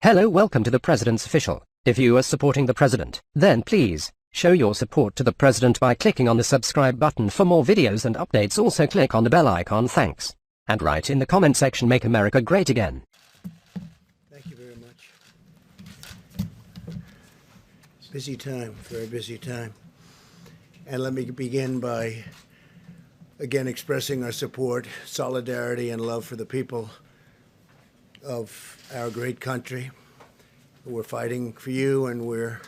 Hello, welcome to the President's Official. If you are supporting the President, then please show your support to the President by clicking on the subscribe button for more videos and updates. Also click on the bell icon. Thanks. And write in the comment section, "Make America Great Again." Thank you very much. Busy time, very busy time. And let me begin by again expressing our support, solidarity, and love for the people of our great country. We're fighting for you, and we're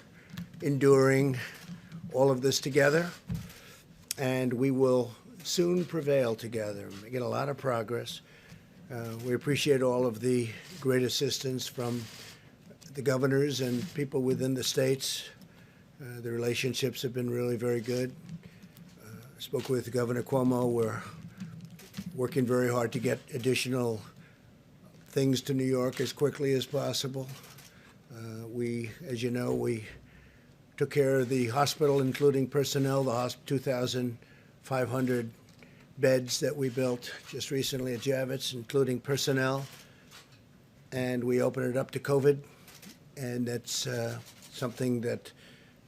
enduring all of this together, and we will soon prevail together, making a lot of progress. We appreciate all of the great assistance from the governors and people within the states. The relationships have been really very good. I spoke with Governor Cuomo. We're working very hard to get additional things to New York as quickly as possible. As you know, we took care of the hospital, including personnel, the 2,500 beds that we built just recently at Javits, including personnel. And we opened it up to COVID. And that's something that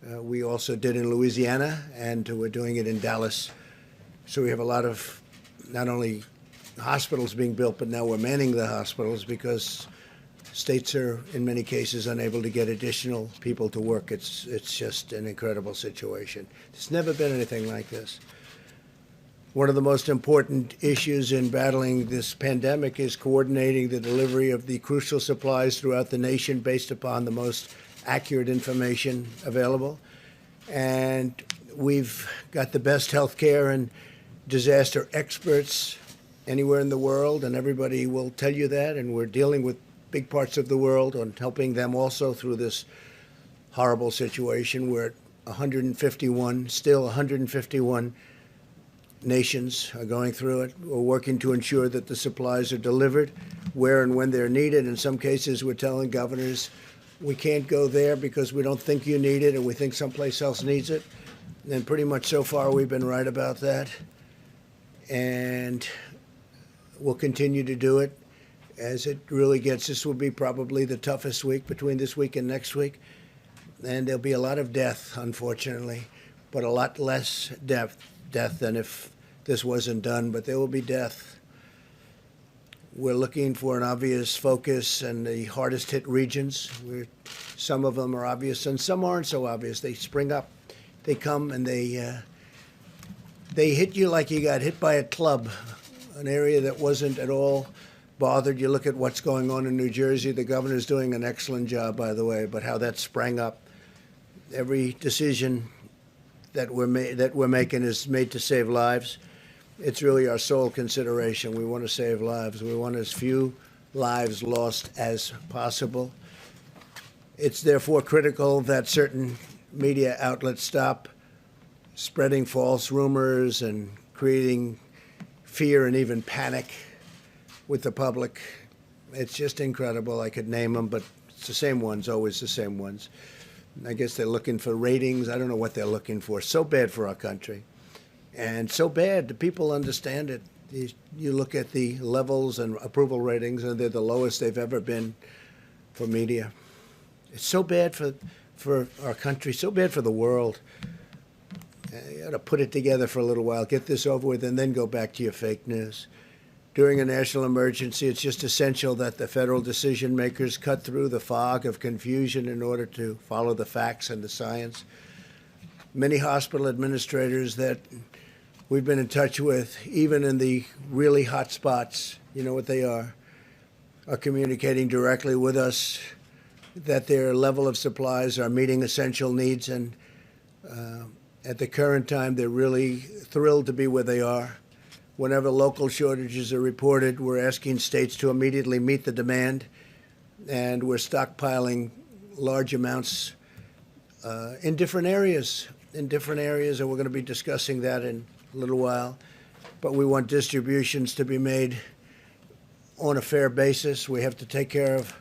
we also did in Louisiana, and we're doing it in Dallas. So we have a lot of not only hospitals being built, but now we're manning the hospitals because states are, in many cases, unable to get additional people to work. It's just an incredible situation. There's never been anything like this. One of the most important issues in battling this pandemic is coordinating the delivery of the crucial supplies throughout the nation based upon the most accurate information available. And we've got the best health care and disaster experts anywhere in the world, and everybody will tell you that, and we're dealing with big parts of the world and helping them also through this horrible situation. We're at 151, still 151 nations are going through it. We're working to ensure that the supplies are delivered where and when they're needed. In some cases, we're telling governors, we can't go there because we don't think you need it and we think someplace else needs it. And pretty much so far, we've been right about that. And we'll continue to do it as it really gets. This will be probably the toughest week between this week and next week. And there'll be a lot of death, unfortunately, but a lot less death than if this wasn't done. But there will be death. We're looking for an obvious focus in the hardest hit regions. Some of them are obvious and some aren't so obvious. They spring up. They come and they hit you like you got hit by a club. An area that wasn't at all bothered. You look at what's going on in New Jersey. The governor's doing an excellent job, by the way, but how that sprang up. Every decision that we're making is made to save lives. It's really our sole consideration. We want to save lives. We want as few lives lost as possible. It's therefore critical that certain media outlets stop spreading false rumors and creating fear and even panic with the public. It's just incredible. I could name them, but it's the same ones, always the same ones. I guess they're looking for ratings. I don't know what they're looking for. So bad for our country. And so bad, the people understand it. You look at the levels and approval ratings, and they're the lowest they've ever been for media. It's so bad for our country, so bad for the world. You got to put it together for a little while, get this over with, and then go back to your fake news. During a national emergency, it's just essential that the federal decision makers cut through the fog of confusion in order to follow the facts and the science. Many hospital administrators that we've been in touch with, even in the really hot spots, you know what they are communicating directly with us that their level of supplies are meeting essential needs, and at the current time, they're really thrilled to be where they are. Whenever local shortages are reported, we're asking states to immediately meet the demand, and we're stockpiling large amounts in different areas, and we're going to be discussing that in a little while. But we want distributions to be made on a fair basis. We have to take care of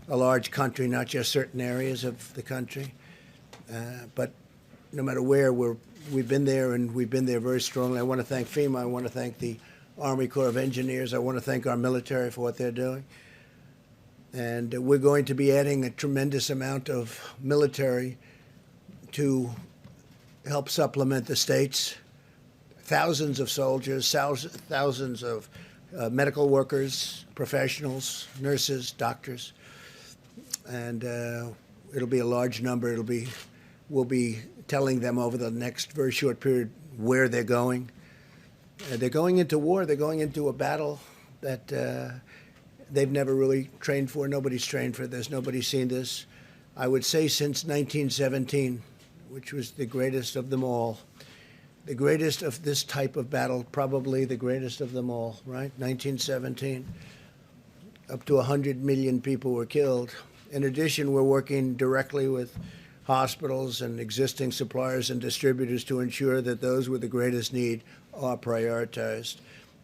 a large country, not just certain areas of the country. But no matter where, we've been there, and we've been there very strongly. I want to thank FEMA. I want to thank the Army Corps of Engineers. I want to thank our military for what they're doing. And we're going to be adding a tremendous amount of military to help supplement the states. Thousands of soldiers, thousands of medical workers, professionals, nurses, doctors. And it'll be a large number. We'll be telling them over the next very short period where they're going. They're going into war. They're going into a battle that they've never really trained for. Nobody's trained for this. Nobody's seen this. I would say since 1917, which was the greatest of them all. The greatest of this type of battle, probably the greatest of them all, right? 1917. Up to 100 million people were killed. In addition, we're working directly with hospitals and existing suppliers and distributors to ensure that those with the greatest need are prioritized.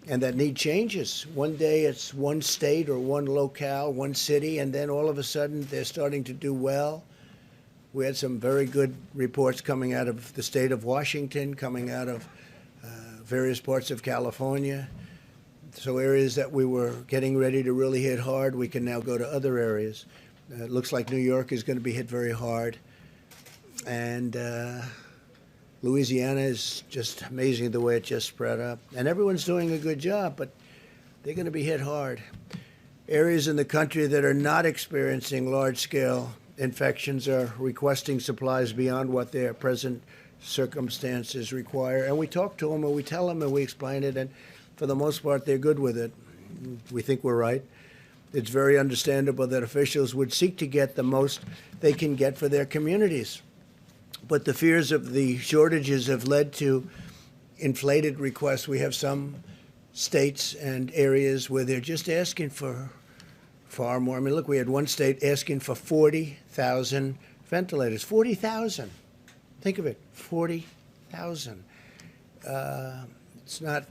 And that need changes. One day it's one state or one locale, one city, and then all of a sudden they're starting to do well. We had some very good reports coming out of the state of Washington, coming out of various parts of California. So areas that we were getting ready to really hit hard, we can now go to other areas. It looks like New York is going to be hit very hard. And Louisiana is just amazing the way it just spread up. And everyone's doing a good job, but they're going to be hit hard. Areas in the country that are not experiencing large-scale infections are requesting supplies beyond what their present circumstances require. And we talk to them and we tell them and we explain it. And for the most part, they're good with it. We think we're right. It's very understandable that officials would seek to get the most they can get for their communities. But the fears of the shortages have led to inflated requests. We have some states and areas where they're just asking for far more. I mean, look, we had one state asking for 40,000 ventilators. 40,000. Think of it, 40,000. It's not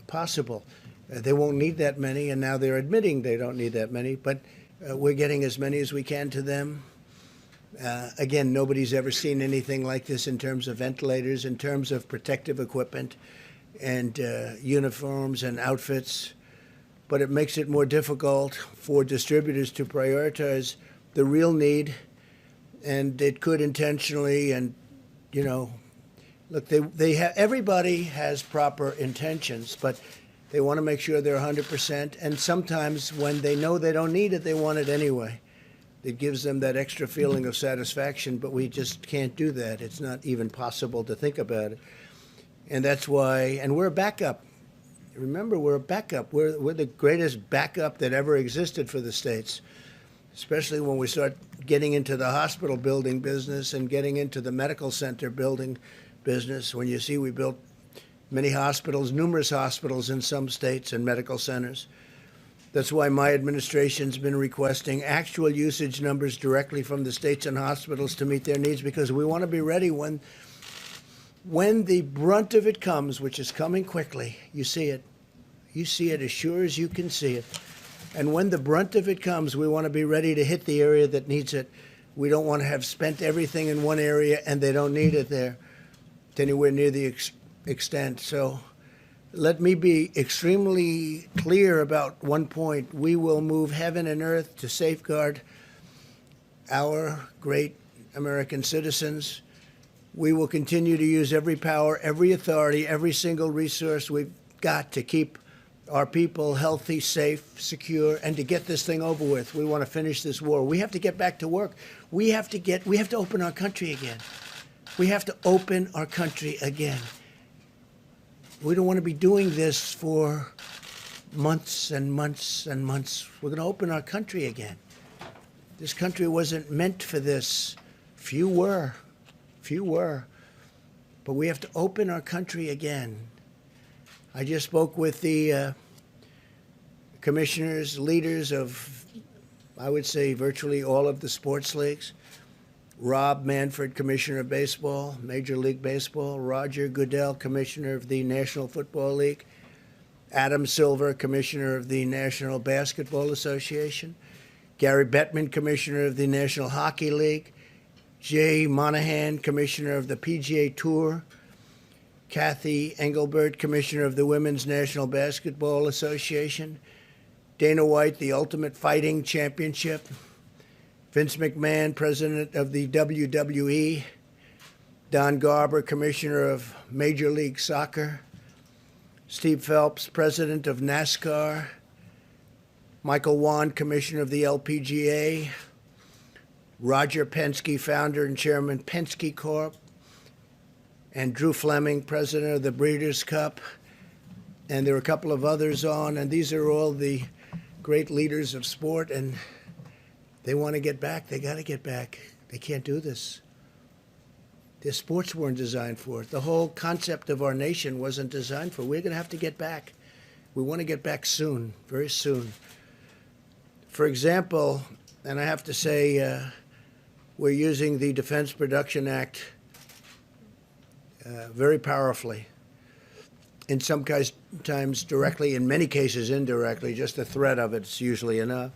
possible. They won't need that many, and now they're admitting they don't need that many, but we're getting as many as we can to them. Again, nobody's ever seen anything like this in terms of ventilators, in terms of protective equipment and uniforms and outfits. But it makes it more difficult for distributors to prioritize the real need, and it could intentionally. And you know, look, everybody has proper intentions, but they want to make sure they're 100%. And sometimes when they know they don't need it, they want it anyway. It gives them that extra feeling of satisfaction, but we just can't do that. It's not even possible to think about it, and that's why. And we're a backup. Remember, we're a backup. We're the greatest backup that ever existed for the states, especially when we start getting into the hospital building business and getting into the medical center building business. When you see we built many hospitals, numerous hospitals in some states and medical centers. That's why my administration's been requesting actual usage numbers directly from the states and hospitals to meet their needs, because we want to be ready when the brunt of it comes, which is coming quickly. You see it. You see it as sure as you can see it. And when the brunt of it comes, we want to be ready to hit the area that needs it. We don't want to have spent everything in one area and they don't need it there to anywhere near the extent. So let me be extremely clear about one point. We will move heaven and earth to safeguard our great American citizens. We will continue to use every power, every authority, every single resource we've got to keep our people healthy, safe, secure, and to get this thing over with. We want to finish this war. We have to get back to work. We have to open our country again. We have to open our country again. We don't want to be doing this for months and months and months. We're going to open our country again. This country wasn't meant for this. Few were. But we have to open our country again. I just spoke with the commissioners, leaders of, I would say, virtually all of the sports leagues. Rob Manfred, Commissioner of Baseball, Major League Baseball. Roger Goodell, Commissioner of the National Football League. Adam Silver, Commissioner of the National Basketball Association. Gary Bettman, Commissioner of the National Hockey League. Jay Monahan, Commissioner of the PGA Tour. Kathy Engelbert, Commissioner of the Women's National Basketball Association. Dana White, the Ultimate Fighting Championship. Vince McMahon, president of the WWE. Don Garber, commissioner of Major League Soccer. Steve Phelps, president of NASCAR. Michael Wan, commissioner of the LPGA. Roger Penske, founder and chairman, Penske Corp. And Drew Fleming, president of the Breeders' Cup. And there are a couple of others on, and these are all the great leaders of sport, and they want to get back. They got to get back. They can't do this. Their sports weren't designed for it. The whole concept of our nation wasn't designed for it. We're going to have to get back. We want to get back soon, very soon. For example, and I have to say, we're using the Defense Production Act very powerfully. In some times directly, in many cases indirectly, just the threat of it's usually enough.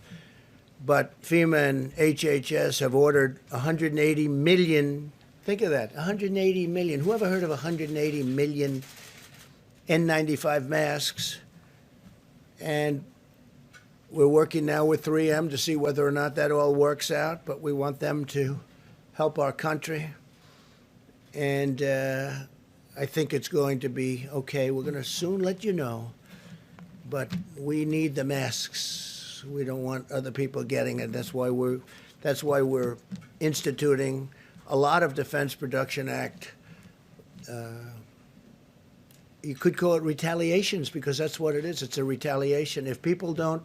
But FEMA and HHS have ordered 180 million, think of that, 180 million. Who ever heard of 180 million N95 masks? And we're working now with 3M to see whether or not that all works out, but we want them to help our country. And I think it's going to be okay. We're going to soon let you know. But we need the masks. We don't want other people getting it. That's why we're instituting a lot of Defense Production Act. You could call it retaliations, because that's what it is. It's a retaliation. If people don't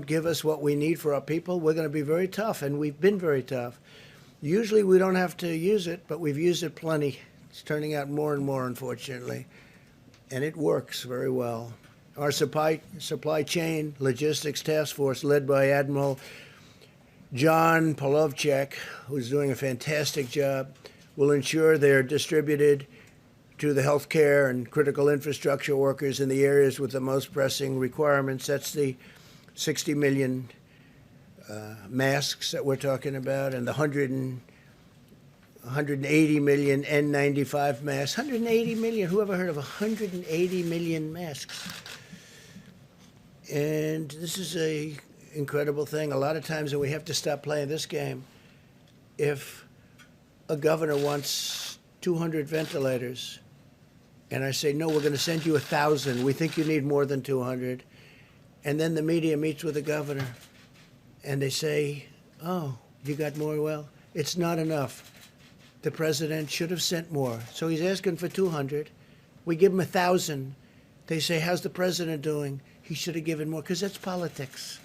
give us what we need for our people, we're going to be very tough, and we've been very tough. Usually we don't have to use it, but we've used it plenty. It's turning out more and more, unfortunately, and it works very well. Our supply chain logistics task force, led by Admiral John Polovchek, who's doing a fantastic job, will ensure they're distributed to the healthcare and critical infrastructure workers in the areas with the most pressing requirements. That's the 60 million masks that we're talking about, and the 180 million N95 masks. 180 million. Who ever heard of 180 million masks? And this is a incredible thing. A lot of times when we have to stop playing this game, if a governor wants 200 ventilators, and I say, no, we're going to send you 1,000. We think you need more than 200. And then the media meets with the governor, and they say, oh, you got more? Well, it's not enough. The president should have sent more. So he's asking for 200. We give him 1,000. They say, how's the president doing? He should have given more, because that's politics.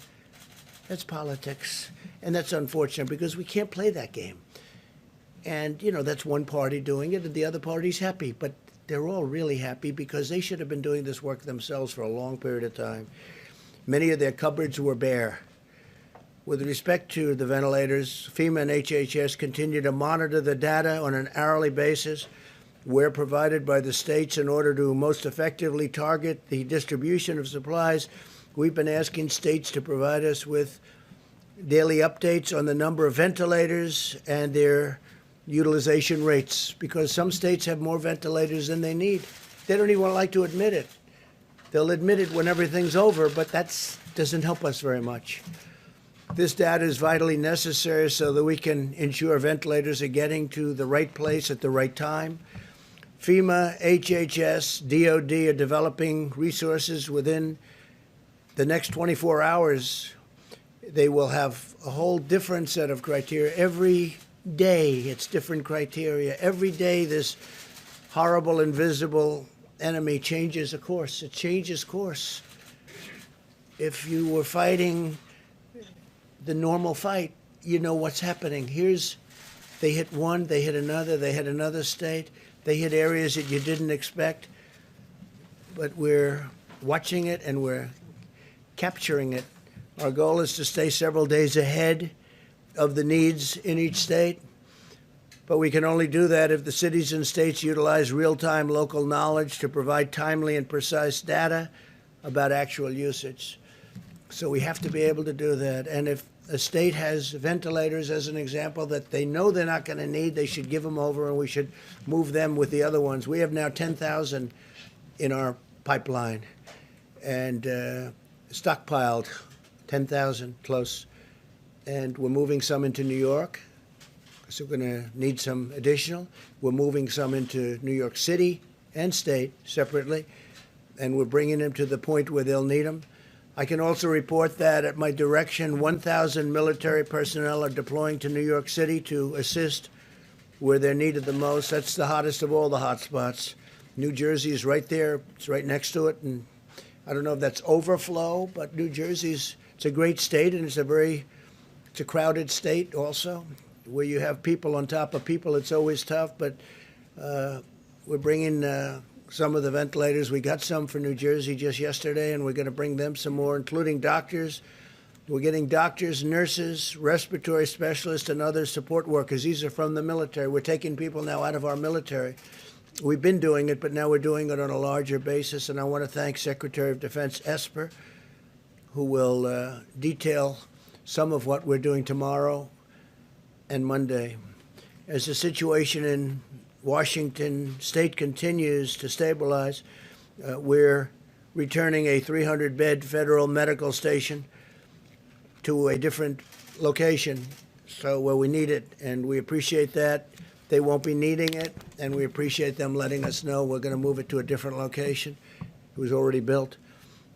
That's politics. And that's unfortunate, because we can't play that game. And, you know, that's one party doing it, and the other party's happy. But they're all really happy, because they should have been doing this work themselves for a long period of time. Many of their cupboards were bare. With respect to the ventilators, FEMA and HHS continue to monitor the data on an hourly basis where provided by the states in order to most effectively target the distribution of supplies. We've been asking states to provide us with daily updates on the number of ventilators and their utilization rates, because some states have more ventilators than they need. They don't even like to admit it. They'll admit it when everything's over, but that doesn't help us very much. This data is vitally necessary so that we can ensure ventilators are getting to the right place at the right time. FEMA, HHS, DOD are developing resources within the next 24 hours. They will have a whole different set of criteria. Every day it's different criteria. Every day this horrible, invisible enemy changes a course. It changes course. If you were fighting the normal fight, you know what's happening. They hit one, they hit another, they hit another state, they hit areas that you didn't expect, but we're watching it and we're capturing it. Our goal is to stay several days ahead of the needs in each state, but we can only do that if the cities and states utilize real-time local knowledge to provide timely and precise data about actual usage. So we have to be able to do that. And if a state has ventilators, as an example, that they know they're not going to need, they should give them over, and we should move them with the other ones. We have now 10,000 in our pipeline. And stockpiled, 10,000 close, and we're moving some into New York, so we're going to need some additional. We're moving some into New York City and state separately, and we're bringing them to the point where they'll need them. I can also report that at my direction, 1,000 military personnel are deploying to New York City to assist where they're needed the most. That's the hottest of all the hot spots. New Jersey is right there. It's right next to it. And I don't know if that's overflow, but New Jersey's, it's a great state, and it's a crowded state also, where you have people on top of people. It's always tough, but we're bringing some of the ventilators. We got some for New Jersey just yesterday, and we're going to bring them some more, including doctors. We're getting doctors, nurses, respiratory specialists, and other support workers. These are from the military. We're taking people now out of our military. We've been doing it, but now we're doing it on a larger basis, and I want to thank Secretary of Defense Esper, who will detail some of what we're doing tomorrow and Monday. As the situation in Washington State continues to stabilize, we're returning a 300-bed federal medical station to a different location, so where we need it, and we appreciate that. They won't be needing it, and we appreciate them letting us know we're going to move it to a different location. It was already built.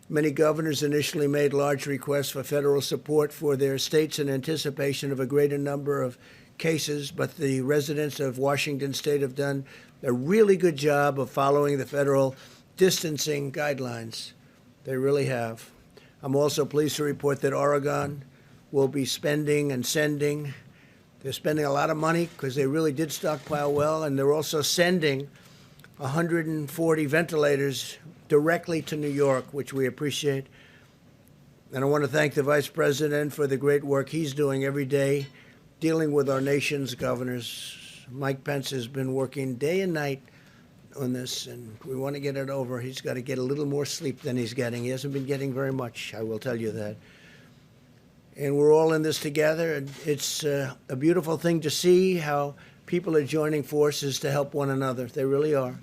Many governors initially made large requests for federal support for their states in anticipation of a greater number of cases, but the residents of Washington State have done a really good job of following the federal distancing guidelines. They really have. I'm also pleased to report that Oregon will be spending and sending. They're spending a lot of money because they really did stockpile well, and they're also sending 140 ventilators directly to New York, which we appreciate. And I want to thank the Vice President for the great work he's doing every day dealing with our nation's governors. Mike Pence has been working day and night on this, and we want to get it over. He's got to get a little more sleep than he's getting. He hasn't been getting very much, I will tell you that. And we're all in this together, and it's a beautiful thing to see how people are joining forces to help one another. They really are.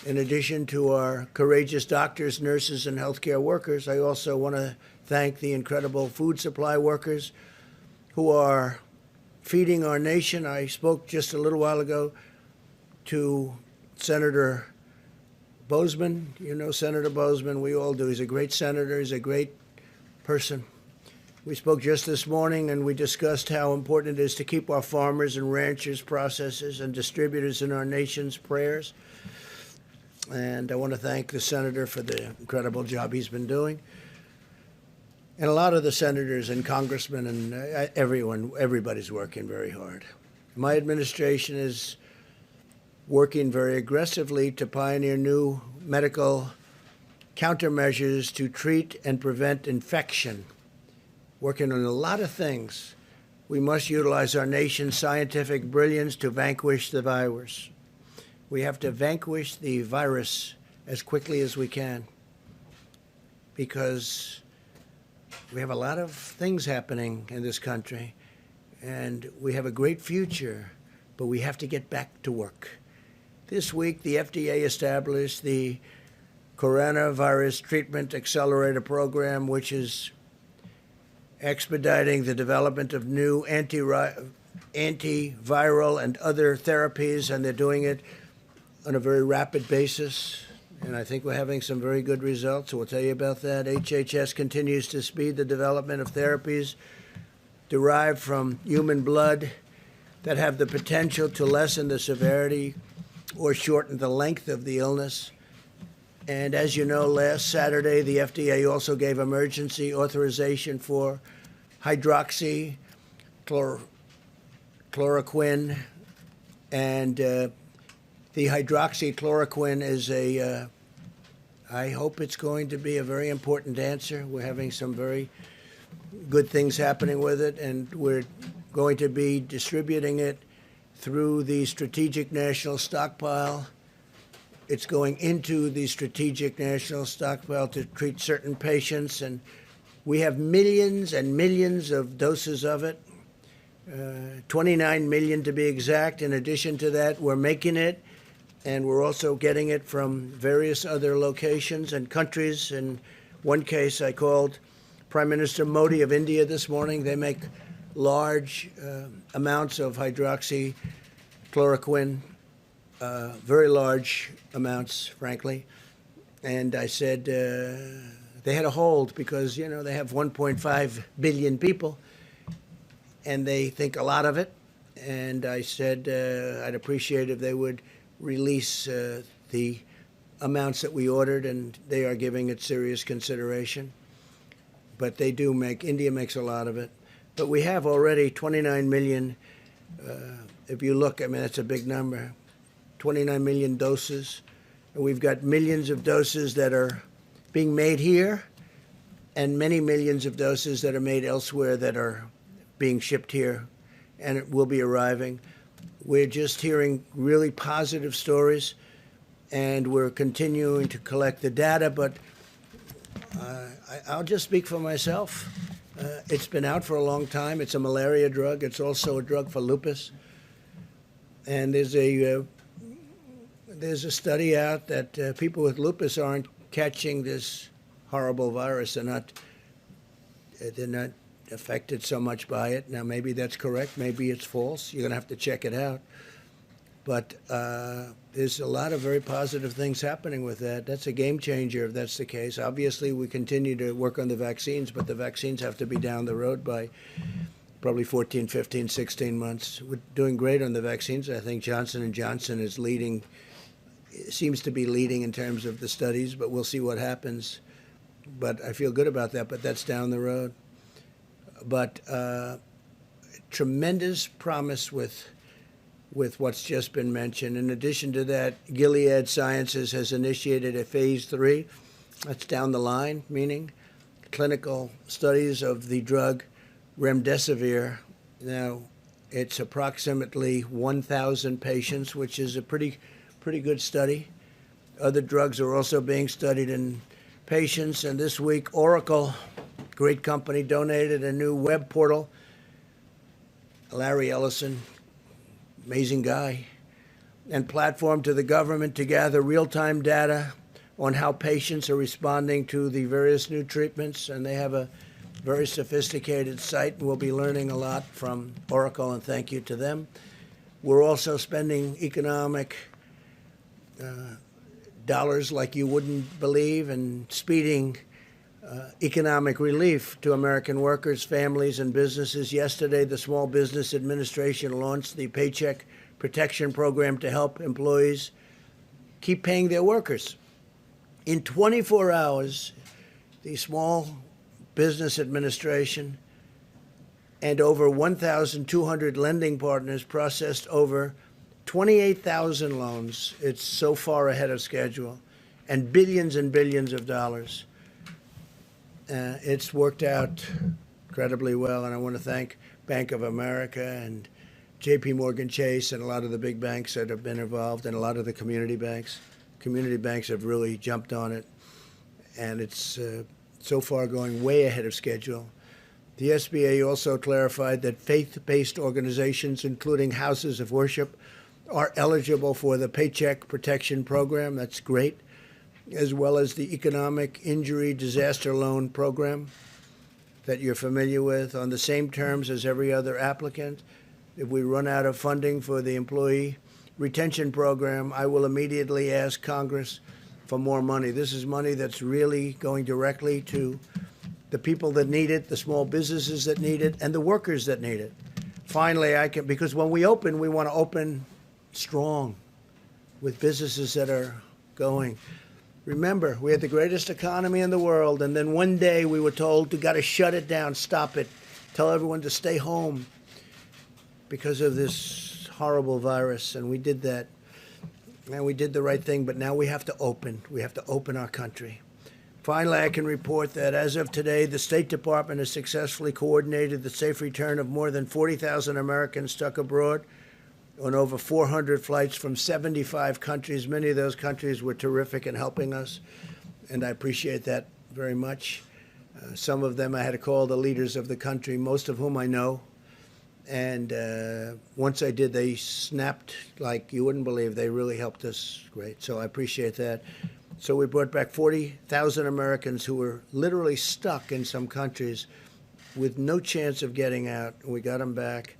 In addition to our courageous doctors, nurses, and healthcare workers, I also want to thank the incredible food supply workers who are feeding our nation. I spoke just a little while ago to Senator Bozeman. You know Senator Bozeman. We all do. He's a great senator. He's a great person. We spoke just this morning, and we discussed how important it is to keep our farmers and ranchers, processors, and distributors in our nation's prayers. And I want to thank the senator for the incredible job he's been doing. And a lot of the senators and congressmen and everybody's working very hard. My administration is working very aggressively to pioneer new medical countermeasures to treat and prevent infection. Working on a lot of things. We must utilize our nation's scientific brilliance to vanquish the virus. We have to vanquish the virus as quickly as we can, because we have a lot of things happening in this country, and we have a great future, but we have to get back to work. This week, the FDA established the Coronavirus Treatment Accelerator Program, which is expediting the development of new antiviral and other therapies, and they're doing it on a very rapid basis. And I think we're having some very good results. So we'll tell you about that. HHS continues to speed the development of therapies derived from human blood that have the potential to lessen the severity or shorten the length of the illness. And as you know, last Saturday, the FDA also gave emergency authorization for hydroxychloroquine, and the hydroxychloroquine is I hope it's going to be a very important answer. We're having some very good things happening with it, and we're going to be distributing it through the Strategic National Stockpile. It's going into the Strategic National Stockpile to treat certain patients, and we have millions and millions of doses of it, 29 million to be exact. In addition to that, we're making it, and we're also getting it from various other locations and countries, and One case I called Prime Minister Modi of India this morning. They make large amounts of hydroxychloroquine, very large amounts, frankly. And I said they had a hold because, you know, they have 1.5 billion people and they think a lot of it. And I said I'd appreciate if they would release the amounts that we ordered, and they are giving it serious consideration. But they do India makes a lot of it. But we have already 29 million, if you look, I mean, that's a big number, 29 million doses. And we've got millions of doses that are being made here and many millions of doses that are made elsewhere that are being shipped here, and it will be arriving. We're just hearing really positive stories, and we're continuing to collect the data, but I'll just speak for myself. It's been out for a long time. It's a malaria drug. It's also a drug for lupus. And there's a study out that people with lupus aren't catching this horrible virus. They're not affected so much by it. Now, maybe that's correct. Maybe it's false. You're going to have to check it out. But there's a lot of very positive things happening with that. That's a game changer if that's the case. Obviously, we continue to work on the vaccines, but the vaccines have to be down the road by probably 14, 15, 16 months. We're doing great on the vaccines. I think Johnson & Johnson is leading, seems to be leading in terms of the studies, but we'll see what happens. But I feel good about that, but that's down the road. But tremendous promise with what's just been mentioned. In addition to that, Gilead Sciences has initiated a phase 3. That's down the line, meaning clinical studies of the drug remdesivir. Now, it's approximately 1,000 patients, which is a pretty good study. Other drugs are also being studied in patients. And this week, Oracle, great company, donated a new web portal. Larry Ellison, amazing guy, and platform to the government to gather real-time data on how patients are responding to the various new treatments. And they have a very sophisticated site. We'll be learning a lot from Oracle, and thank you to them. We're also spending economic dollars like you wouldn't believe and speeding economic relief to American workers, families, and businesses. Yesterday, the Small Business Administration launched the Paycheck Protection Program to help employees keep paying their workers. In 24 hours, the Small Business Administration and over 1,200 lending partners processed over 28,000 loans. It's so far ahead of schedule, and billions of dollars. It's worked out incredibly well, and I want to thank Bank of America and J.P. Morgan Chase and a lot of the big banks that have been involved, and a lot of the community banks. Community banks have really jumped on it, and it's so far going way ahead of schedule. The SBA also clarified that faith-based organizations, including houses of worship, are eligible for the Paycheck Protection Program. That's great. As well as the Economic Injury Disaster Loan Program that you're familiar with, on the same terms as every other applicant. If we run out of funding for the Employee Retention Program, I will immediately ask Congress for more money. This is money that's really going directly to the people that need it, the small businesses that need it, and the workers that need it. Finally, because when we open, we want to open strong with businesses that are going. Remember, we had the greatest economy in the world, and then one day we were told to got to shut it down, stop it, tell everyone to stay home because of this horrible virus, and we did that. And we did the right thing, but now we have to open. We have to open our country. Finally, I can report that as of today, the State Department has successfully coordinated the safe return of more than 40,000 Americans stuck abroad on over 400 flights from 75 countries. Many of those countries were terrific in helping us, and I appreciate that very much. Some of them I had to call the leaders of the country, most of whom I know. And once I did, they snapped like you wouldn't believe. They really helped us great. So I appreciate that. So we brought back 40,000 Americans who were literally stuck in some countries with no chance of getting out. We got them back.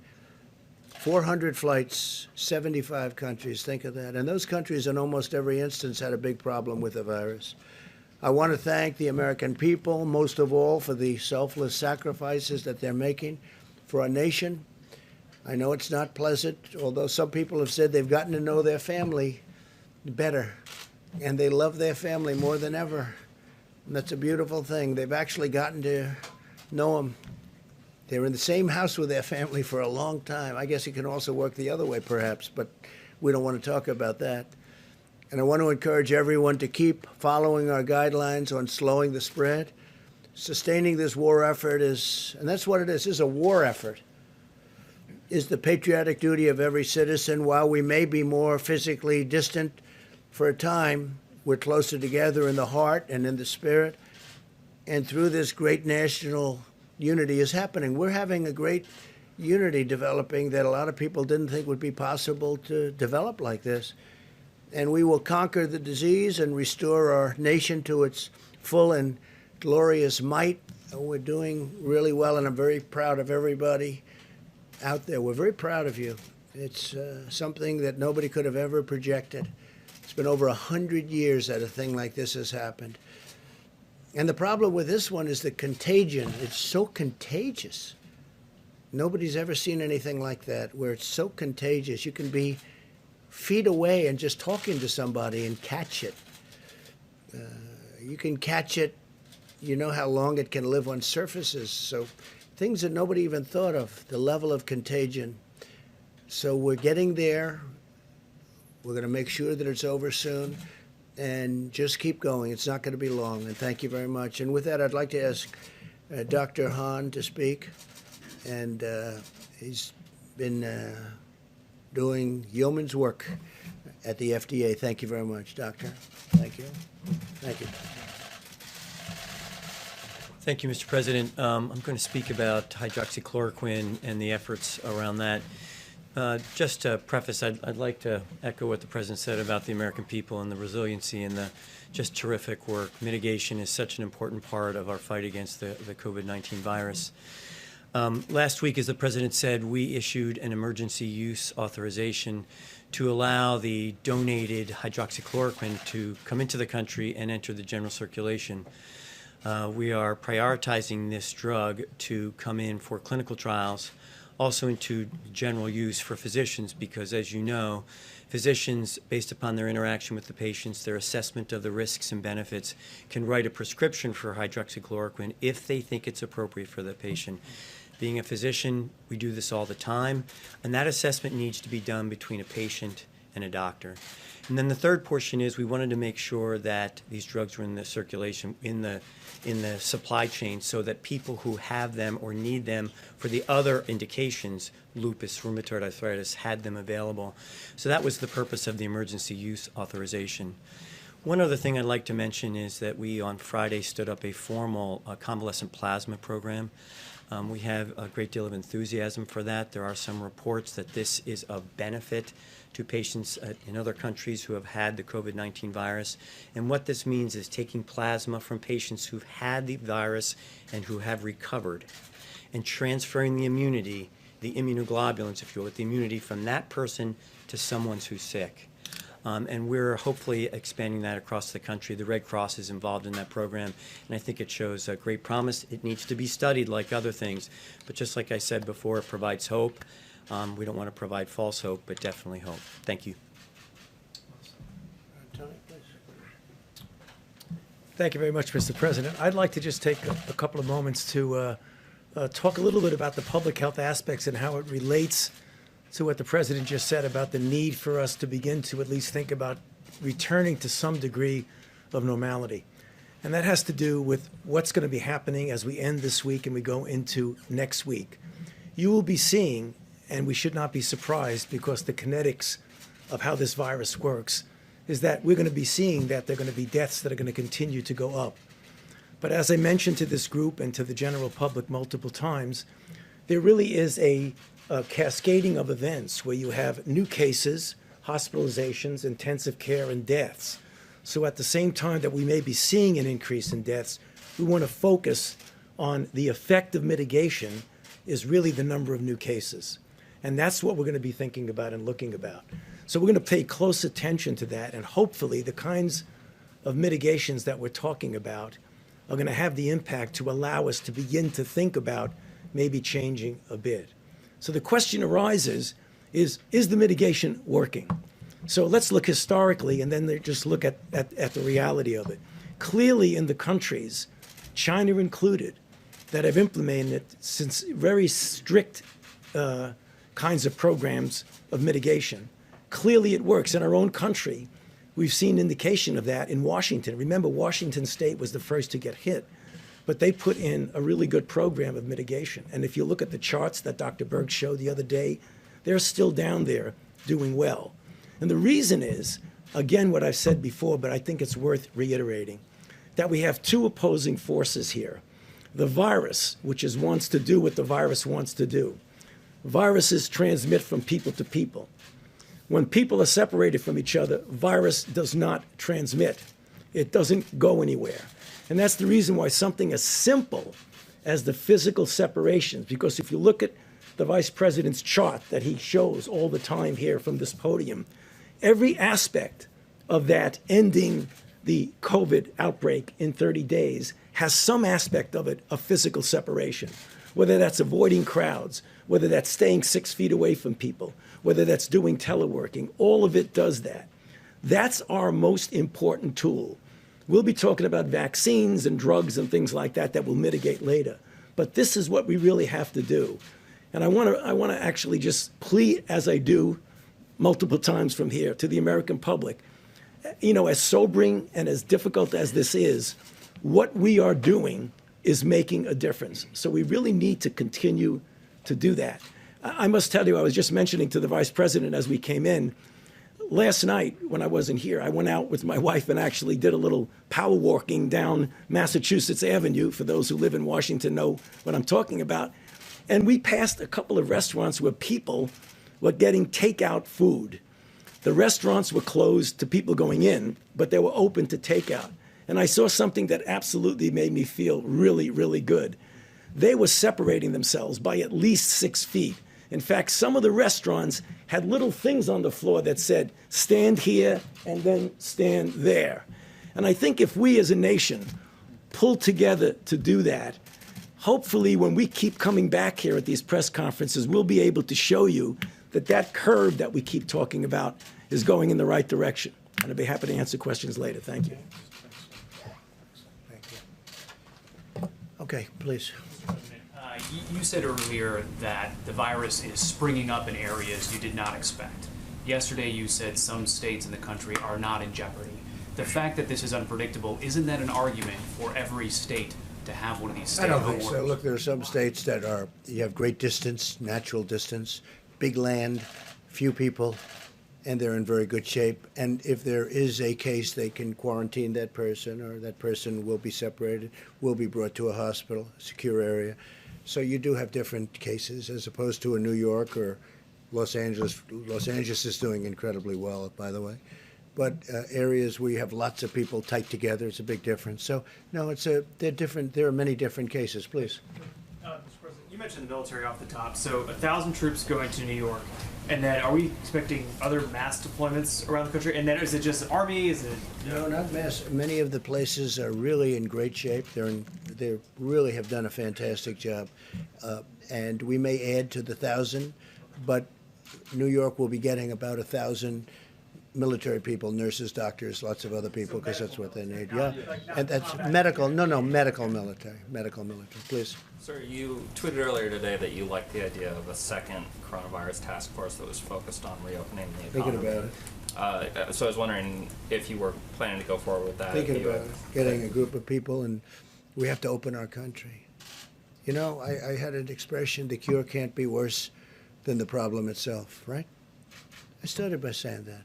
400 flights, 75 countries. Think of that. And those countries, in almost every instance, had a big problem with the virus. I want to thank the American people, most of all, for the selfless sacrifices that they're making for our nation. I know it's not pleasant, although some people have said they've gotten to know their family better, and they love their family more than ever. And that's a beautiful thing. They've actually gotten to know them. They're in the same house with their family for a long time. I guess it can also work the other way, perhaps, but we don't want to talk about that. And I want to encourage everyone to keep following our guidelines on slowing the spread. Sustaining this war effort is, and that's what it is a war effort, is the patriotic duty of every citizen. While we may be more physically distant for a time, we're closer together in the heart and in the spirit. And through this great national unity is happening. We're having a great unity developing that a lot of people didn't think would be possible to develop like this. And we will conquer the disease and restore our nation to its full and glorious might. We're doing really well, and I'm very proud of everybody out there. We're very proud of you. It's something that nobody could have ever projected. It's been over 100 years that a thing like this has happened. And the problem with this one is the contagion. It's so contagious. Nobody's ever seen anything like that, where it's so contagious. You can be feet away and just talking to somebody and catch it. You can catch it. You know how long it can live on surfaces. So things that nobody even thought of, the level of contagion. So we're getting there. We're going to make sure that it's over soon. And just keep going. It's not going to be long. And thank you very much. And with that, I'd like to ask Dr. Hahn to speak. And he's been doing yeoman's work at the FDA. Thank you very much, Doctor. Thank you. Thank you. Thank you, Mr. President. I'm going to speak about hydroxychloroquine and the efforts around that. Just to preface, I'd like to echo what the President said about the American people and the resiliency and the just terrific work. Mitigation is such an important part of our fight against the COVID-19 virus. Last week, as the President said, we issued an emergency use authorization to allow the donated hydroxychloroquine to come into the country and enter the general circulation. We are prioritizing this drug to come in for clinical trials, also into general use for physicians, because as you know, physicians, based upon their interaction with the patients, their assessment of the risks and benefits, can write a prescription for hydroxychloroquine if they think it's appropriate for the patient. Being a physician, we do this all the time, and that assessment needs to be done between a patient and a doctor. And then the third portion is we wanted to make sure that these drugs were in the circulation, in the supply chain, so that people who have them or need them for the other indications, lupus, rheumatoid arthritis, had them available. So that was the purpose of the emergency use authorization. One other thing I'd like to mention is that we on Friday stood up a formal convalescent plasma program. We have a great deal of enthusiasm for that. There are some reports that this is of benefit to patients in other countries who have had the COVID-19 virus. And what this means is taking plasma from patients who've had the virus and who have recovered and transferring the immunity, the immunoglobulins, if you will, the immunity from that person to someone who's sick. And we're hopefully expanding that across the country. The Red Cross is involved in that program, and I think it shows great promise. It needs to be studied like other things, but just like I said before, it provides hope. We don't want to provide false hope, but definitely hope. Thank you. Thank you very much, Mr. President. I'd like to just take a couple of moments to talk a little bit about the public health aspects and how it relates to what the President just said about the need for us to begin to at least think about returning to some degree of normality. And that has to do with what's going to be happening as we end this week and we go into next week. You will be seeing, and we should not be surprised because the kinetics of how this virus works is that we're going to be seeing that there are going to be deaths that are going to continue to go up. But as I mentioned to this group and to the general public multiple times, there really is a cascading of events where you have new cases, hospitalizations, intensive care, and deaths. So at the same time that we may be seeing an increase in deaths, we want to focus on the effect of mitigation is really the number of new cases. And that's what we're going to be thinking about and looking about. So we're going to pay close attention to that, and hopefully the kinds of mitigations that we're talking about are going to have the impact to allow us to begin to think about maybe changing a bit. So the question arises is the mitigation working? So let's look historically and then just look at the reality of it. Clearly in the countries, China included, that have implemented since very strict kinds of programs of mitigation, clearly it works. In our own country, we've seen indication of that in Washington. Remember, Washington State was the first to get hit, but they put in a really good program of mitigation. And if you look at the charts that Dr. Berg showed the other day, they're still down there doing well. And the reason is, again, what I've said before, but I think it's worth reiterating, that we have two opposing forces here. The virus, which wants to do what the virus wants to do. Viruses transmit from people to people. When people are separated from each other, virus does not transmit. It doesn't go anywhere. And that's the reason why something as simple as the physical separations, because if you look at the Vice President's chart that he shows all the time here from this podium, every aspect of that ending the COVID outbreak in 30 days has some aspect of it of physical separation, whether that's avoiding crowds, whether that's staying 6 feet away from people, whether that's doing teleworking, all of it does that. That's our most important tool. We'll be talking about vaccines and drugs and things like that that will mitigate later. But this is what we really have to do. And I want to actually just plead, as I do multiple times from here, to the American public. You know, as sobering and as difficult as this is, what we are doing is making a difference. So we really need to continue to do that. I must tell you, I was just mentioning to the Vice President as we came in, last night when I wasn't here, I went out with my wife and actually did a little power walking down Massachusetts Avenue. For those who live in Washington know what I'm talking about. And we passed a couple of restaurants where people were getting takeout food. The restaurants were closed to people going in, but they were open to takeout. And I saw something that absolutely made me feel really, really good. They were separating themselves by at least 6 feet. In fact, some of the restaurants had little things on the floor that said, stand here and then stand there. And I think if we as a nation pull together to do that, hopefully when we keep coming back here at these press conferences, we'll be able to show you that that curve that we keep talking about is going in the right direction. And I'd be happy to answer questions later. Thank you. Thank you. Okay, please. You said earlier that the virus is springing up in areas you did not expect. Yesterday you said some states in the country are not in jeopardy. The fact that this is unpredictable, isn't that an argument for every state to have one of these stay-at-home I don't think so. orders? Look, there are some states that you have great distance, natural distance, big land, few people, and they're in very good shape. And if there is a case, they can quarantine that person, or that person will be separated, will be brought to a hospital, a secure area. So you do have different cases as opposed to a New York or Los Angeles. Los Angeles is doing incredibly well, by the way. But areas where you have lots of people tight together, it's a big difference. So, no, they're different. There are many different cases. Please. Mr. President, you mentioned the military off the top. So 1,000 troops going to New York. And then are we expecting other mass deployments around the country? And then is it just the Army? Is it? No, not mass. Many of the places are really in great shape. They really have done a fantastic job. And we may add to the 1,000, but New York will be getting about 1,000 military people, nurses, doctors, lots of other people, because that's what they need. Yeah, and that's medical. No, medical military. Please. Sir, you tweeted earlier today that you liked the idea of a second coronavirus task force that was focused on reopening the economy. Thinking about it. So I was wondering if you were planning to go forward with that. Thinking about it. Getting a group of people, and we have to open our country. You know, I had an expression, the cure can't be worse than the problem itself, right? I started by saying that.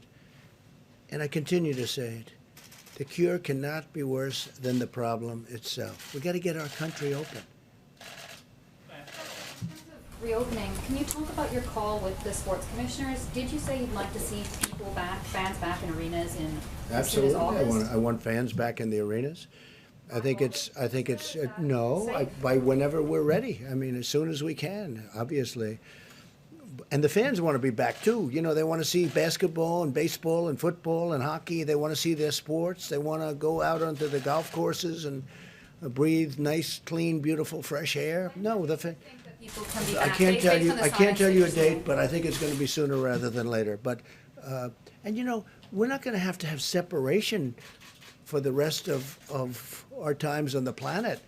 And I continue to say it. The cure cannot be worse than the problem itself. We got to get our country open. reopening, can you talk about your call with the sports commissioners? Did you say you'd like to see people back, fans back in arenas in as soon as Absolutely, August? I want fans back in the arenas. I think it's no, by whenever we're ready. I mean, as soon as we can, obviously. And the fans want to be back too. You know, they want to see basketball and baseball and football and hockey. They want to see their sports. They want to go out onto the golf courses and breathe nice, clean, beautiful, fresh air. No, People can be I back can't based tell on you. the I can't science tell that you a you're seeing? date, but I think it's going to be sooner rather than later. But and you know, we're not going to have separation for the rest of our times on the planet.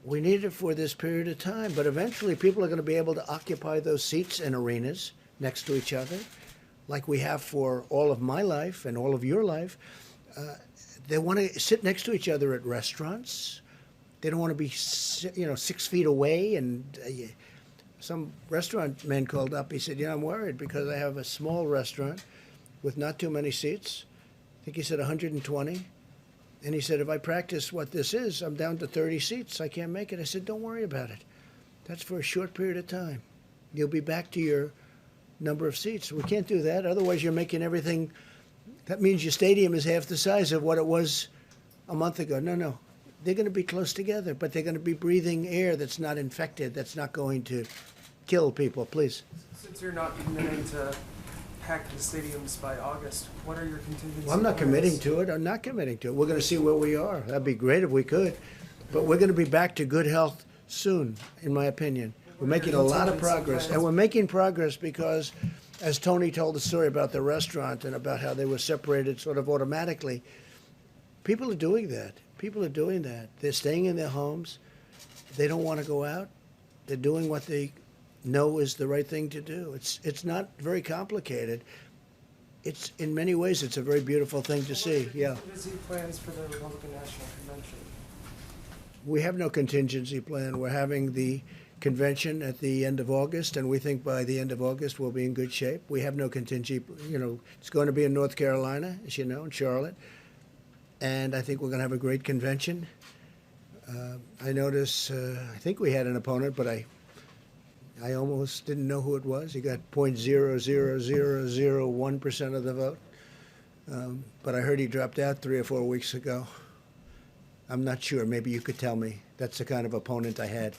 We need it for this period of time, but eventually people are going to be able to occupy those seats in arenas next to each other, like we have for all of my life and all of your life. They want to sit next to each other at restaurants. They don't want to be, 6 feet away. And some restaurant man called up. He said, I'm worried because I have a small restaurant with not too many seats. I think he said 120. And he said, if I practice what this is, I'm down to 30 seats. I can't make it. I said, don't worry about it. That's for a short period of time. You'll be back to your number of seats. We can't do that. Otherwise, you're making everything. That means your stadium is half the size of what it was a month ago. No. They're going to be close together, but they're going to be breathing air that's not infected, that's not going to kill people. Please. Since you're not committing to pack the stadiums by August, what are your contingency Well, I'm not plans? committing to it. I'm not committing to it. We're going to see where we are. That'd be great if we could. But we're going to be back to good health soon, in my opinion. We're making a lot of progress. And we're making progress because, as Tony told the story about the restaurant and about how they were separated sort of automatically, people are doing that. People are doing that. They're staying in their homes. They don't want to go out. They're doing what they know is the right thing to do. It's not very complicated. It's in many ways it's a very beautiful thing to see. Yeah. Contingency plans for the Republican National Convention. We have no contingency plan. We're having the convention at the end of August, and we think by the end of August we'll be in good shape. We have no contingency. It's going to be in North Carolina, as you know, in Charlotte, and I think we're going to have a great convention. I notice. I think we had an opponent, but I almost didn't know who it was. He got 0.00001% of the vote, but I heard he dropped out 3 or 4 weeks ago. I'm not sure. Maybe you could tell me. That's the kind of opponent I had.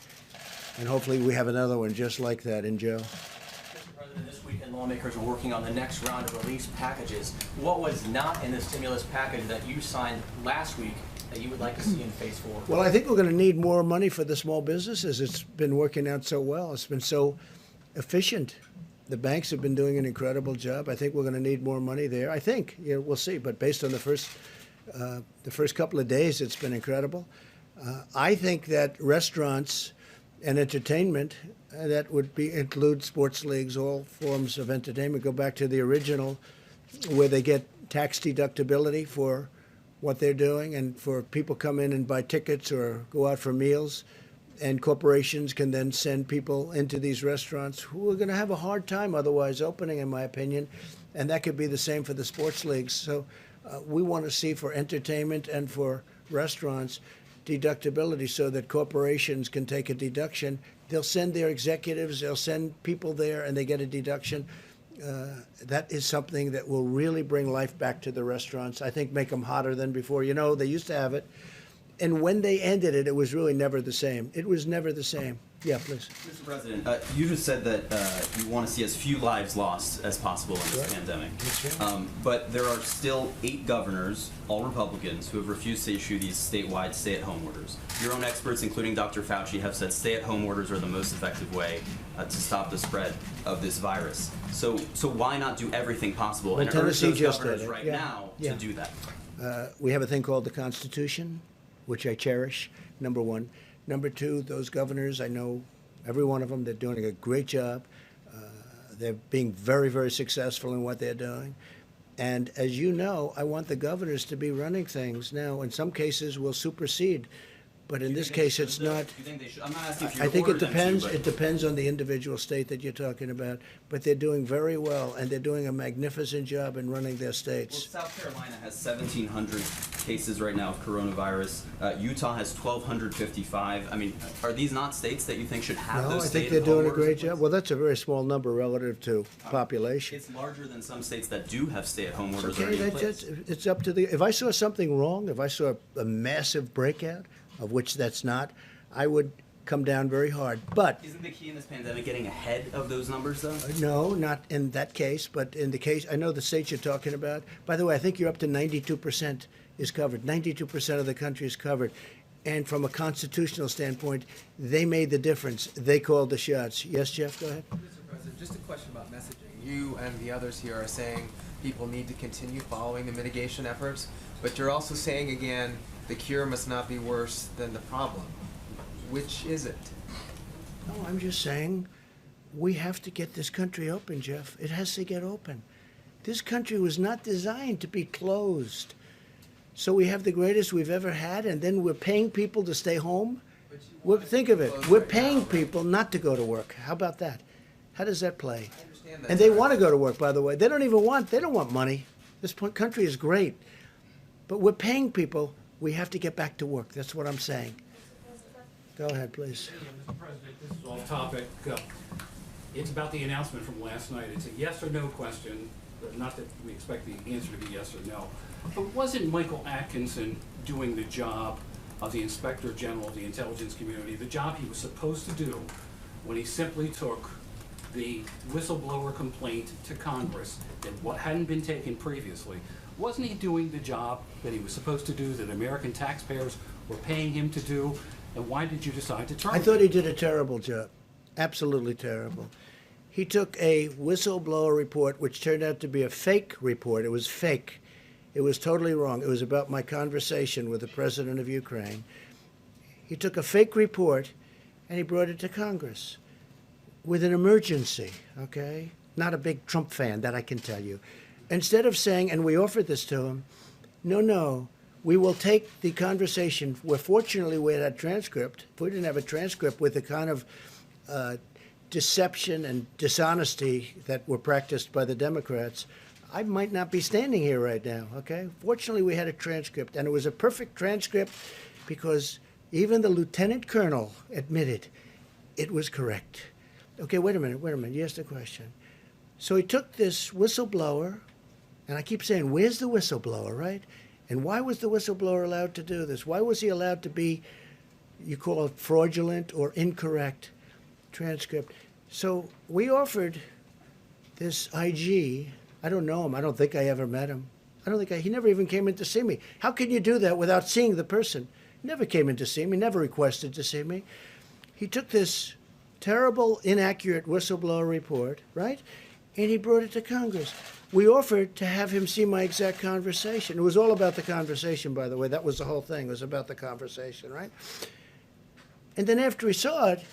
And hopefully we have another one just like that in Joe. Mr. President, this weekend lawmakers are working on the next round of relief packages. What was not in the stimulus package that you signed last week that you would like to see in phase 4? Well, I think we're going to need more money for the small businesses. It's been working out so well. It's been so efficient. The banks have been doing an incredible job. I think we're going to need more money there. I think. We'll see. But based on the first couple of days, it's been incredible. I think that restaurants and entertainment, that would include sports leagues, all forms of entertainment, go back to the original, where they get tax deductibility for what they're doing, and for people come in and buy tickets or go out for meals, and corporations can then send people into these restaurants who are going to have a hard time otherwise opening, in my opinion, and that could be the same for the sports leagues. So we want to see for entertainment and for restaurants deductibility so that corporations can take a deduction. They'll send their executives, they'll send people there, and they get a deduction. That is something that will really bring life back to the restaurants. I think make them hotter than before. They used to have it. And when they ended it, it was really never the same. It was never the same. Yeah, please. Mr. President, you just said that you want to see as few lives lost as possible in this pandemic. But there are still 8 governors, all Republicans, who have refused to issue these statewide stay-at-home orders. Your own experts, including Dr. Fauci, have said stay-at-home orders are the most effective way to stop the spread of this virus. So why not do everything possible and urge those governors right now to do that? We have a thing called the Constitution, which I cherish, number one. Number two, those governors, I know every one of them, they're doing a great job. They're being very, very successful in what they're doing. And as you know, I want the governors to be running things. Now, in some cases, we'll supersede But in this case, it's not. Do you think they should? I'm not asking for I your think it order then, depends. but- It depends on the individual state that you're talking about. But they're doing very well, and they're doing a magnificent job in running their Well, states. South Carolina has 1,700 cases right now of coronavirus. Utah has 1,255. I mean, are these not states that you think should have No, those I think stay-at-home they're doing a orders in great place? job. Well, that's a very small number relative to population. It's larger than some states that do have stay-at-home orders Okay, already in that's, place. it's up to the. If I saw something wrong, if I saw a massive breakout, of which that's not, I would come down very hard. But Isn't the key in this pandemic getting ahead of those numbers, though? no, not in that case, but in the case, I know the states you're talking about. By the way, I think you're up to 92% is covered. 92% of the country is covered. And from a constitutional standpoint, they made the difference. They called the shots. Yes, Jeff, go ahead. Mr. President, just a question about messaging. You and the others here are saying people need to continue following the mitigation efforts, but you're also saying again, the cure must not be worse than the problem. Which is it? No, I'm just saying we have to get this country open, Jeff. It has to get open. This country was not designed to be closed. So we have the greatest we've ever had, and then we're paying people to stay home? Think of it. We're paying people not to go to work. How about that? How does that play? I understand that. And they want to go to work, by the way. They don't want money. This country is great. But we're paying people. We have to get back to work. That's what I'm saying. Go ahead, please. Mr. President, this is off topic. It's about the announcement from last night. It's a yes or no question, but not that we expect the answer to be yes or no. But wasn't Michael Atkinson doing the job of the Inspector General of the intelligence community, the job he was supposed to do when he simply took the whistleblower complaint to Congress that what hadn't been taken previously? Wasn't he doing the job that he was supposed to do, that American taxpayers were paying him to do? And why did you decide to I terminate? thought he did a terrible job. Absolutely terrible. He took a whistleblower report, which turned out to be a fake report. It was fake. It was totally wrong. It was about my conversation with the president of Ukraine. He took a fake report and he brought it to Congress with an emergency, okay? Not a big Trump fan, that I can tell you. Instead of saying, and we offered this to him, no, we will take the conversation where fortunately we had a transcript. If we didn't have a transcript with the kind of deception and dishonesty that were practiced by the Democrats, I might not be standing here right now, okay? Fortunately, we had a transcript, and it was a perfect transcript because even the lieutenant colonel admitted it was correct. Okay, wait a minute. You asked a question. So he took this whistleblower, and I keep saying, where's the whistleblower, right? And why was the whistleblower allowed to do this? Why was he allowed to be, you call it fraudulent or incorrect transcript? So we offered this IG. I don't know him. I don't think I ever met him. He never even came in to see me. How can you do that without seeing the person? He never came in to see me, never requested to see me. He took this terrible, inaccurate whistleblower report, right? And he brought it to Congress. We offered to have him see my exact conversation. It was all about the conversation, by the way. That was the whole thing. It was about the conversation, right? And then after he saw it,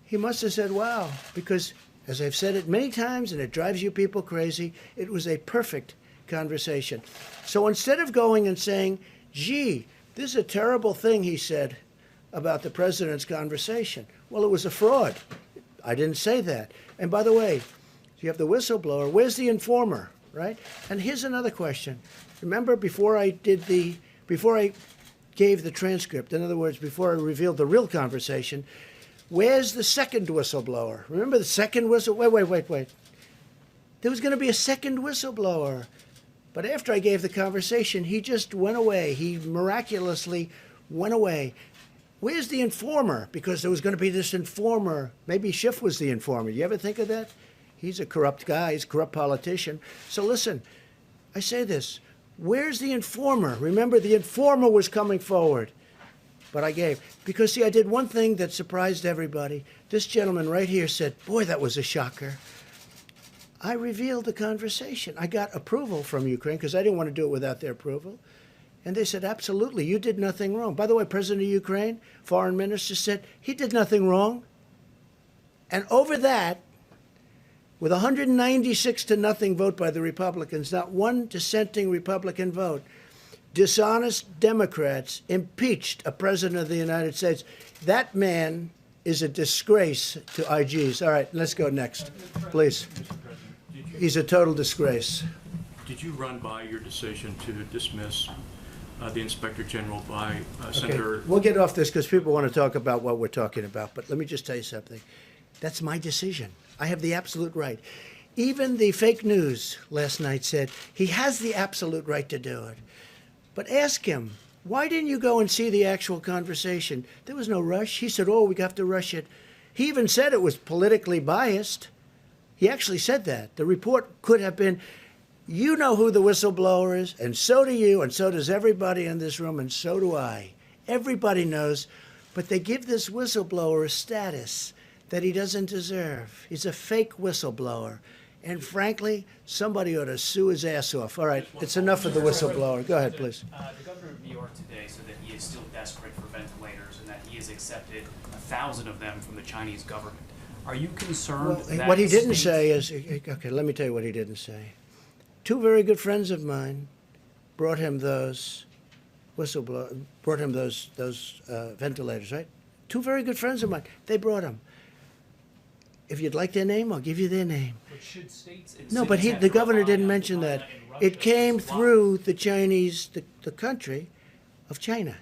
he must have said, wow, because as I've said it many times, and it drives you people crazy, it was a perfect conversation. So instead of going and saying, gee, this is a terrible thing he said about the president's conversation. Well, it was a fraud. I didn't say that. And by the way, you have the whistleblower. Where's the informer, right? And here's another question. Remember, before I gave the transcript, in other words, before I revealed the real conversation, where's the second whistleblower? Remember the second whistleblower? Wait. There was going to be a second whistleblower. But after I gave the conversation, he just went away. He miraculously went away. Where's the informer? Because there was going to be this informer. Maybe Schiff was the informer. You ever think of that? He's a corrupt guy. He's a corrupt politician. So listen, I say this. Where's the informer? Remember, the informer was coming forward. But I gave. Because, see, I did one thing that surprised everybody. This gentleman right here said, boy, that was a shocker. I revealed the conversation. I got approval from Ukraine because I didn't want to do it without their approval. And they said, absolutely, you did nothing wrong. By the way, President of Ukraine, foreign minister, said he did nothing wrong. And over that, with 196 to nothing vote by the Republicans, not one dissenting Republican vote, dishonest Democrats impeached a president of the United States. That man is a disgrace to IGs. All right, let's go next, please. He's a total disgrace. Did you run by your decision to dismiss the Inspector General by Senator? Okay, we'll get off this because people want to talk about what we're talking about. But let me just tell you something. That's my decision. I have the absolute right. Even the fake news last night said he has the absolute right to do it. But ask him, why didn't you go and see the actual conversation? There was no rush. He said, oh, we have to rush it. He even said it was politically biased. He actually said that. The report could have been, you know who the whistleblower is, and so do you, and so does everybody in this room, and so do I. Everybody knows, but they give this whistleblower a status that he doesn't deserve. He's a fake whistleblower. And frankly, somebody ought to sue his ass off. All right, it's enough of the whistleblower. Go ahead, please. The governor of New York today said that he is still desperate for ventilators and that he has accepted 1,000 of them from the Chinese government. Are you concerned that what he didn't say is, okay, let me tell you what he didn't say. Two very good friends of mine brought him those ventilators, right? Two very good friends of mine. They brought them. If you'd like their name, I'll give you their name. But should states and No, but cities have the to governor rely didn't on mention China that. and Russia It came to supply? through the Chinese, the country of China.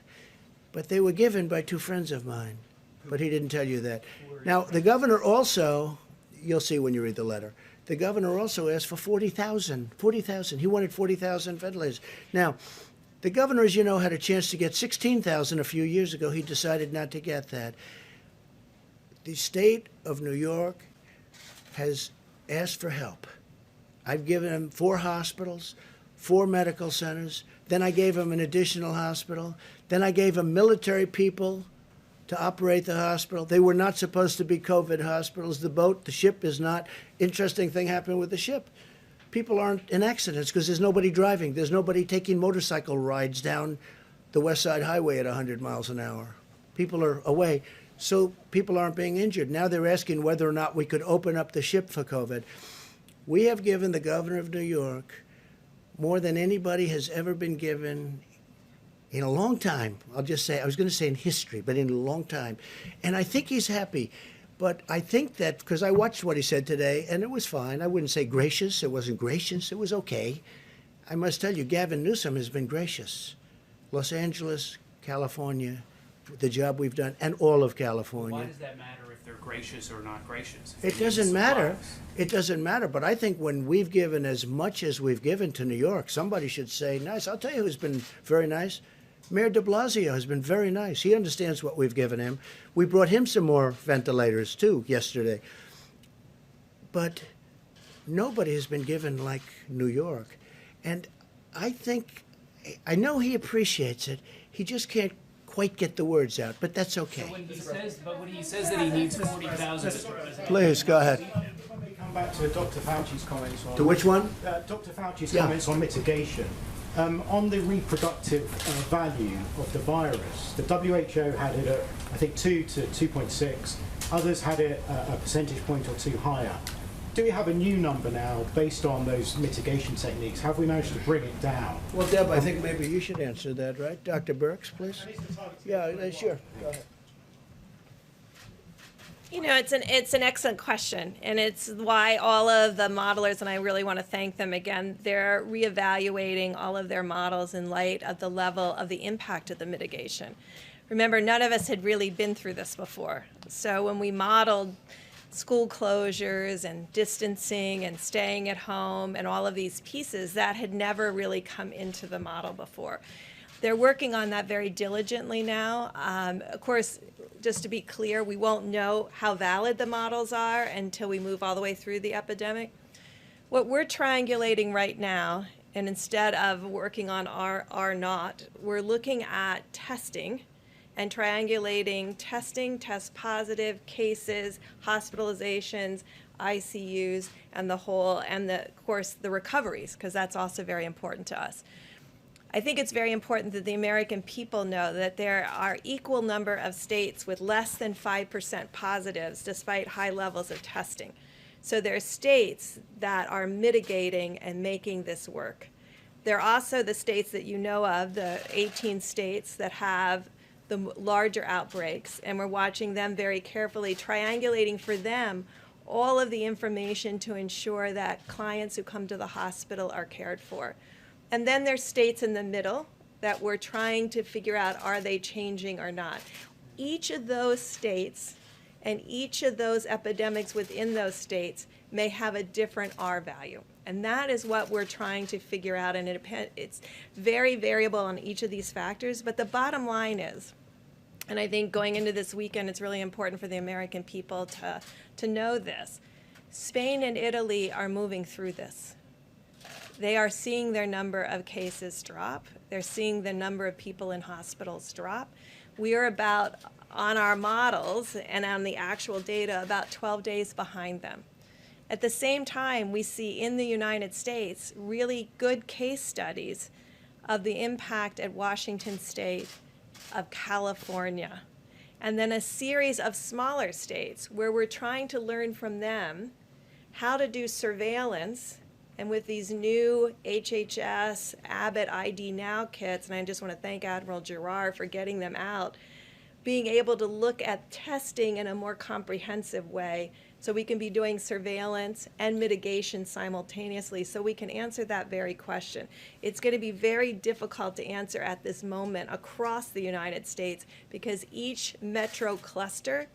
But they were given by two friends of mine. But he didn't tell you that. Now, the governor also, you'll see when you read the letter, the governor also asked for 40,000. 40,000. He wanted 40,000 ventilators. Now, the governor, as you know, had a chance to get 16,000 a few years ago. He decided not to get that. The state of New York has asked for help. I've given him 4 hospitals, 4 medical centers. Then I gave him an additional hospital. Then I gave him military people to operate the hospital. They were not supposed to be COVID hospitals. The ship is not. Interesting thing happened with the ship. People aren't in accidents because there's nobody driving. There's nobody taking motorcycle rides down the West Side Highway at 100 miles an hour. People are away. So people aren't being injured. Now they're asking whether or not we could open up the ship for COVID. We have given the governor of New York more than anybody has ever been given in a long time. I'll just say, I was going to say in history, but in a long time. And I think he's happy. But I think that, because I watched what he said today, and it was fine. I wouldn't say gracious. It wasn't gracious. It was okay. I must tell you, Gavin Newsom has been gracious. Los Angeles, California, the job we've done, and all of California. Why does that matter if they're gracious or not gracious? It doesn't matter. It doesn't matter. But I think when we've given as much as we've given to New York, somebody should say nice. I'll tell you who's been very nice. Mayor de Blasio has been very nice. He understands what we've given him. We brought him some more ventilators, too, yesterday. But nobody has been given like New York. And I know he appreciates it. He just can't quite get the words out, but that's okay. So when he says that he needs 40,000, Please, go ahead. If I may come back to Dr. Fauci's comments on... To which one? Dr. Fauci's comments on mitigation. On the reproductive value of the virus, the WHO had it at, I think, 2 to 2.6. Others had it a percentage point or 2 higher. Do we have a new number now based on those mitigation techniques? Have we managed to bring it down? Well, Deb, I think maybe you should answer that, right? Dr. Birx, please. Yeah, sure. Go ahead. You know, it's an excellent question, and it's why all of the modelers, and I really want to thank them again, they're reevaluating all of their models in light of the level of the impact of the mitigation. Remember, none of us had really been through this before. So when we modeled school closures and distancing and staying at home and all of these pieces, that had never really come into the model before. They're working on that very diligently now. Of course, just to be clear, we won't know how valid the models are until we move all the way through the epidemic. What we're triangulating right now, and instead of working on R0, we're looking at testing and triangulating testing, test positive cases, hospitalizations, ICUs, and the whole, and of course the recoveries, because that's also very important to us. I think it's very important that the American people know that there are equal number of states with less than 5% positives despite high levels of testing. So there are states that are mitigating and making this work. There are also the states that you know of, the 18 states that have the larger outbreaks, and we're watching them very carefully, triangulating for them all of the information to ensure that clients who come to the hospital are cared for. And then there's states in the middle that we're trying to figure out, are they changing or not? Each of those states and each of those epidemics within those states may have a different R value. And that is what we're trying to figure out, and it's very variable on each of these factors. But the bottom line is, and I think going into this weekend, it's really important for the American people to know this, Spain and Italy are moving through this. They are seeing their number of cases drop. They're seeing the number of people in hospitals drop. We are about, on our models and on the actual data, about 12 days behind them. At the same time, we see in the United States really good case studies of the impact at Washington State, of California, and then a series of smaller states where we're trying to learn from them how to do surveillance. And with these new HHS, Abbott ID Now kits, and I just want to thank Admiral Girard for getting them out, being able to look at testing in a more comprehensive way so we can be doing surveillance and mitigation simultaneously, so we can answer that very question. It's going to be very difficult to answer at this moment across the United States because each metro cluster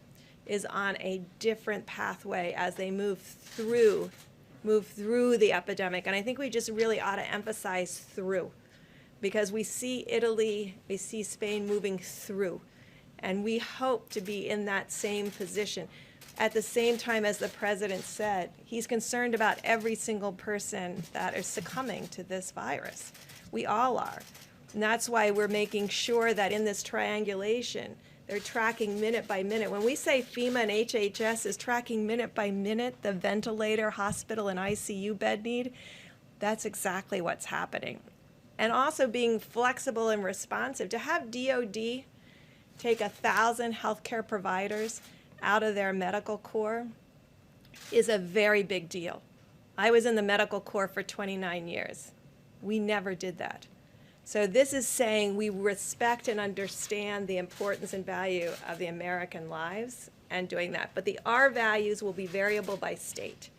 is on a different pathway as they move through the epidemic. And I think we just really ought to emphasize through, because we see Italy, we see Spain moving through, and we hope to be in that same position. At the same time, as the president said, he's concerned about every single person that is succumbing to this virus. We all are. And that's why we're making sure that in this triangulation, they're tracking minute by minute. When we say FEMA and HHS is tracking minute by minute the ventilator, hospital, and ICU bed need, that's exactly what's happening. And also being flexible and responsive. To have DOD take 1,000 healthcare providers out of their medical corps is a very big deal. I was in the medical corps for 29 years. We never did that. So this is saying we respect and understand the importance and value of the American lives and doing that. But the R values will be variable by state.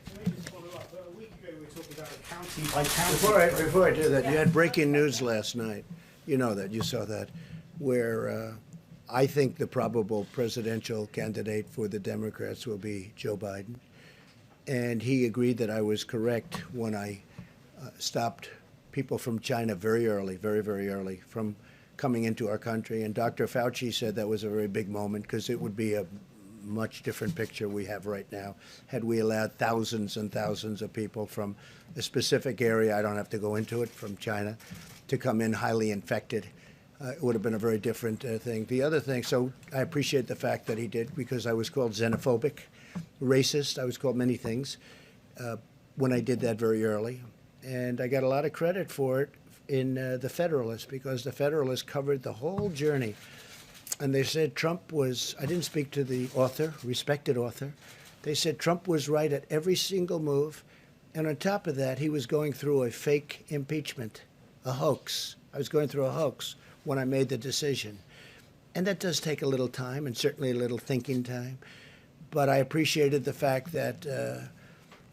Can I just follow up? A week ago we were talking about a county by county. Before I do that, you had breaking news last night. You know that, you saw that, where I think the probable presidential candidate for the Democrats will be Joe Biden. And he agreed that I was correct when I stopped people from China very early, very, very early, from coming into our country. And Dr. Fauci said that was a very big moment because it would be a much different picture we have right now had we allowed thousands and thousands of people from a specific area, I don't have to go into it, from China, to come in highly infected. It would have been a very different thing. The other thing, so I appreciate the fact that he did, because I was called xenophobic, racist, I was called many things when I did that very early. And I got a lot of credit for it in the Federalist, because the Federalist covered the whole journey. And they said Trump was, I didn't speak to the author, respected author. They said Trump was right at every single move. And on top of that, he was going through a fake impeachment, a hoax. I was going through a hoax when I made the decision. And that does take a little time, and certainly a little thinking time. But I appreciated the fact that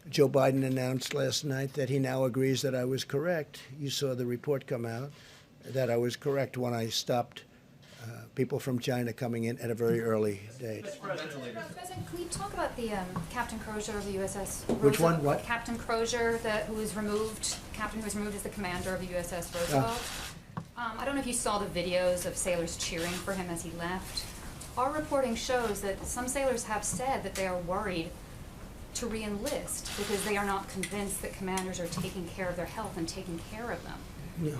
Joe Biden announced last night that he now agrees that I was correct. You saw the report come out that I was correct when I stopped people from China coming in at a very early date. President, can we talk about the Captain Crozier of the USS Roosevelt? Which one? What? Captain Crozier, who was removed, captain who was removed as the commander of the USS Roosevelt. I don't know if you saw the videos of sailors cheering for him as he left. Our reporting shows that some sailors have said that they are worried to re-enlist because they are not convinced that commanders are taking care of their health and taking care of them. Yeah.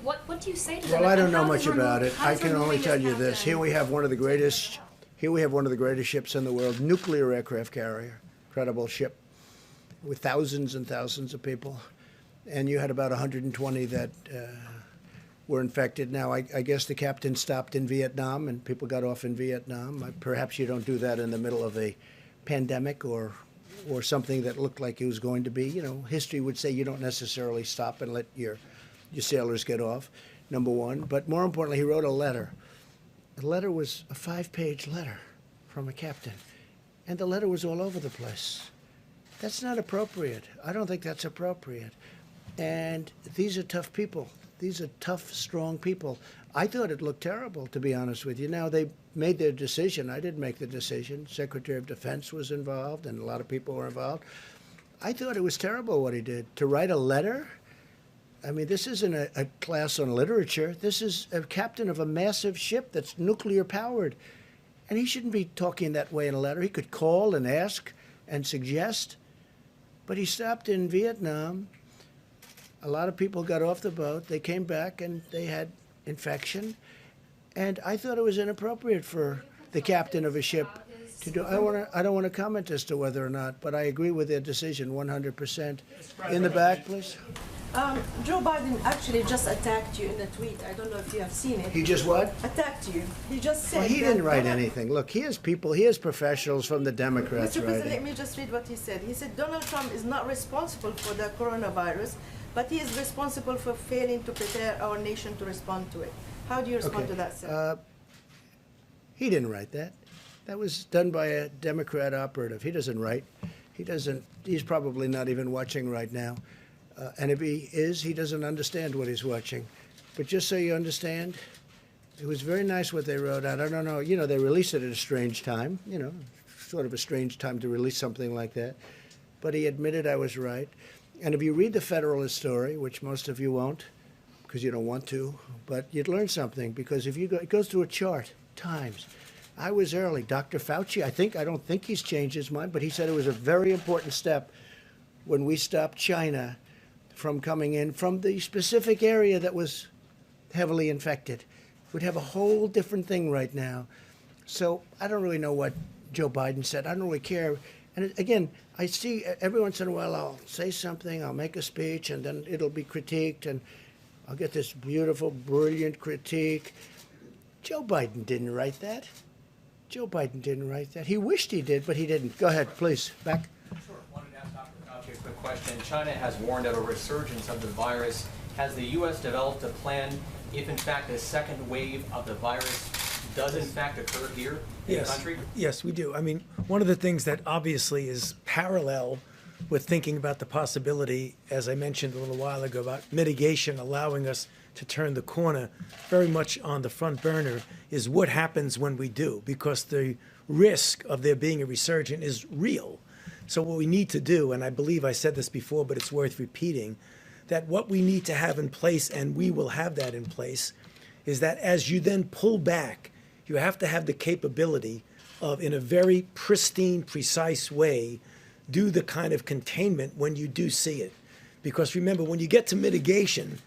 What do you say to them? Well, I don't know much about it. I can only tell you this. Here we have one of the greatest ships in the world, nuclear aircraft carrier, incredible ship with thousands and thousands of people. And you had about 120 that were infected. Now, I guess the captain stopped in Vietnam and people got off in Vietnam. Perhaps you don't do that in the middle of a pandemic or something that looked like it was going to be. You know, history would say you don't necessarily stop and let your your sailors get off, number one. But more importantly, he wrote a letter. The letter was a 5-page letter from a captain. And the letter was all over the place. That's not appropriate. I don't think that's appropriate. And these are tough people. These are tough, strong people. I thought it looked terrible, to be honest with you. Now, they made their decision. I didn't make the decision. Secretary of Defense was involved, and a lot of people were involved. I thought it was terrible what he did. To write a letter? I mean, this isn't a class on literature. This is a captain of a massive ship that's nuclear-powered. And he shouldn't be talking that way in a letter. He could call and ask and suggest. But he stopped in Vietnam. A lot of people got off the boat. They came back and they had infection. And I thought it was inappropriate for the captain of a ship to do. I don't want to comment as to whether or not, but I agree with their decision 100%. In the back, please. Joe Biden actually just attacked you in a tweet. I don't know if you have seen it. He just what? Attacked you. He just said. Well, he didn't write anything. Look, he has people, he has professionals from the Democrats Mr. President, let writing. me just read what he said. He said Donald Trump is not responsible for the coronavirus, but he is responsible for failing to prepare our nation to respond to it. How do you respond to that, sir? He didn't write that. That was done by a Democrat operative. He doesn't write. He's probably not even watching right now. And if he is, he doesn't understand what he's watching. But just so you understand, it was very nice what they wrote out. I don't know, they released it at a strange time, sort of a strange time to release something like that. But he admitted I was right. And if you read the Federalist story, which most of you won't, because you don't want to, but you'd learn something, because if you go, it goes through a chart, times. I was early. Dr. Fauci, I don't think he's changed his mind, but he said it was a very important step when we stopped China from coming in from the specific area that was heavily infected. We'd have a whole different thing right now. So I don't really know what Joe Biden said. I don't really care. And again, I see every once in a while I'll say something, I'll make a speech, and then it'll be critiqued, and I'll get this beautiful, brilliant critique. Joe Biden didn't write that. Joe Biden didn't write that. He wished he did, but he didn't. Go ahead, please. Back. Sure. Wanted to ask Dr. Fauci a quick question. China has warned of a resurgence of the virus. Has the U.S. developed a plan if, in fact, a second wave of the virus does, in fact, occur here in the country? Yes, we do. I mean, one of the things that obviously is parallel with thinking about the possibility, as I mentioned a little while ago, about mitigation allowing us to turn the corner very much on the front burner, is what happens when we do, because the risk of there being a resurgence is real. So what we need to do, and I believe I said this before, but it's worth repeating, that what we need to have in place, and we will have that in place, is that as you then pull back, you have to have the capability of, in a very pristine, precise way, do the kind of containment when you do see it. Because remember, when you get to mitigation,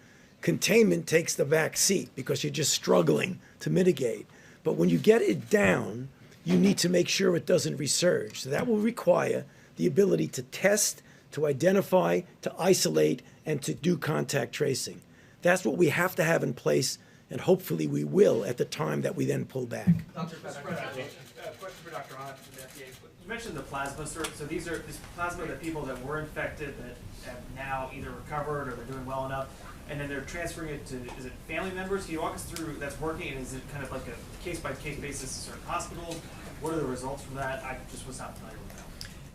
containment takes the back seat because you're just struggling to mitigate. But when you get it down, you need to make sure it doesn't resurge. So that will require the ability to test, to identify, to isolate, and to do contact tracing. That's what we have to have in place, and hopefully we will at the time that we then pull back. Dr. Question for Dr. Hunt from the FDA. You mentioned the plasma, sir. So these are this plasma that people that were infected that have now either recovered or they're doing well enough, and then they're transferring it to, is it family members? Can you walk us through that's working, and is it kind of like a case-by-case basis in certain hospitals? What are the results from that? I just was not familiar with that.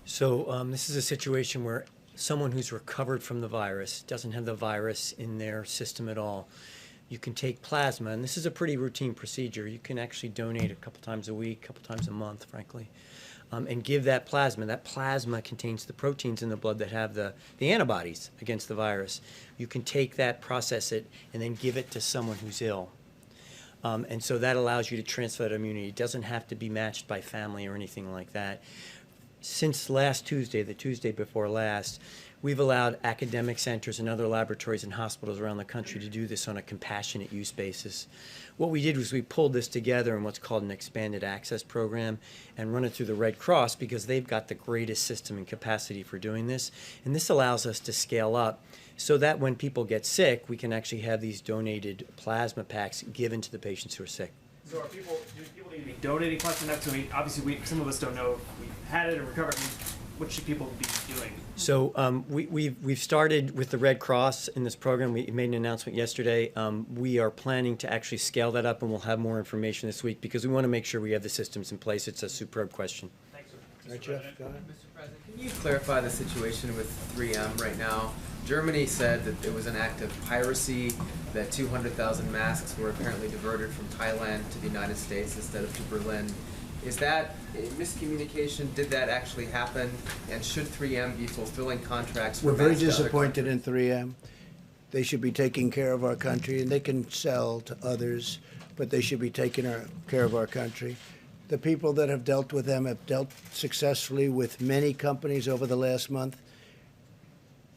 So this is a situation where someone who's recovered from the virus, doesn't have the virus in their system at all, you can take plasma, and this is a pretty routine procedure. You can actually donate a couple times a week, a couple times a month, frankly, and give that plasma. That plasma contains the proteins in the blood that have the antibodies against the virus. You can take that, process it, and then give it to someone who's ill. And so that allows you to transfer that immunity. It doesn't have to be matched by family or anything like that. Since last Tuesday, the Tuesday before last, we've allowed academic centers and other laboratories and hospitals around the country to do this on a compassionate use basis. What we did was we pulled this together in what's called an expanded access program and run it through the Red Cross because they've got the greatest system and capacity for doing this. And this allows us to scale up so that when people get sick, we can actually have these donated plasma packs given to the patients who are sick. So do people need to be donating plasma enough to me? Obviously, some of us don't know if we've had it or recovered. what should people be doing? So we've started with the Red Cross in this program. We made an announcement yesterday. We are planning to actually scale that up, and we'll have more information this week because we want to make sure we have the systems in place. It's a superb question. Thanks, sir. Right, Jeff, go ahead. Mr. President, can you clarify the situation with 3M right now? Germany said that it was an act of piracy, that 200,000 masks were apparently diverted from Thailand to the United States instead of to Berlin. Is that a miscommunication? Did that actually happen? And should 3M be fulfilling contracts for We're very masks to other disappointed in 3M. They should be taking care of our country, and they can sell to others, but they should be taking care of our country. The people that have dealt with them have dealt successfully with many companies over the last month.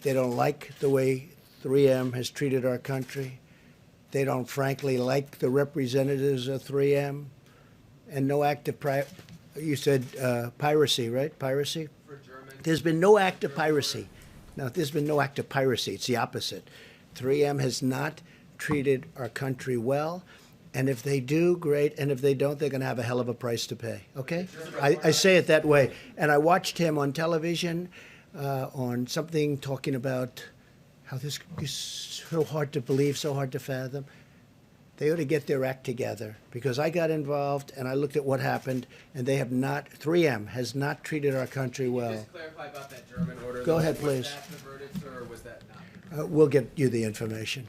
They don't like the way 3M has treated our country. They don't, frankly, like the representatives of 3M. And no act of you said piracy, right? Piracy? For German. There's been no act of piracy. No, there's been no act of piracy. It's the opposite. 3M has not treated our country well. And if they do, great. And if they don't, they're going to have a hell of a price to pay. Okay? I say it that way. And I watched him on television on something talking about how this is so hard to believe, so hard to fathom. They ought to get their act together because I got involved and I looked at what happened, and they have not, 3M has not treated our country well. Just clarify about that German order. Go ahead, please. Was that diverted, sir, or was that not? We'll get you the information.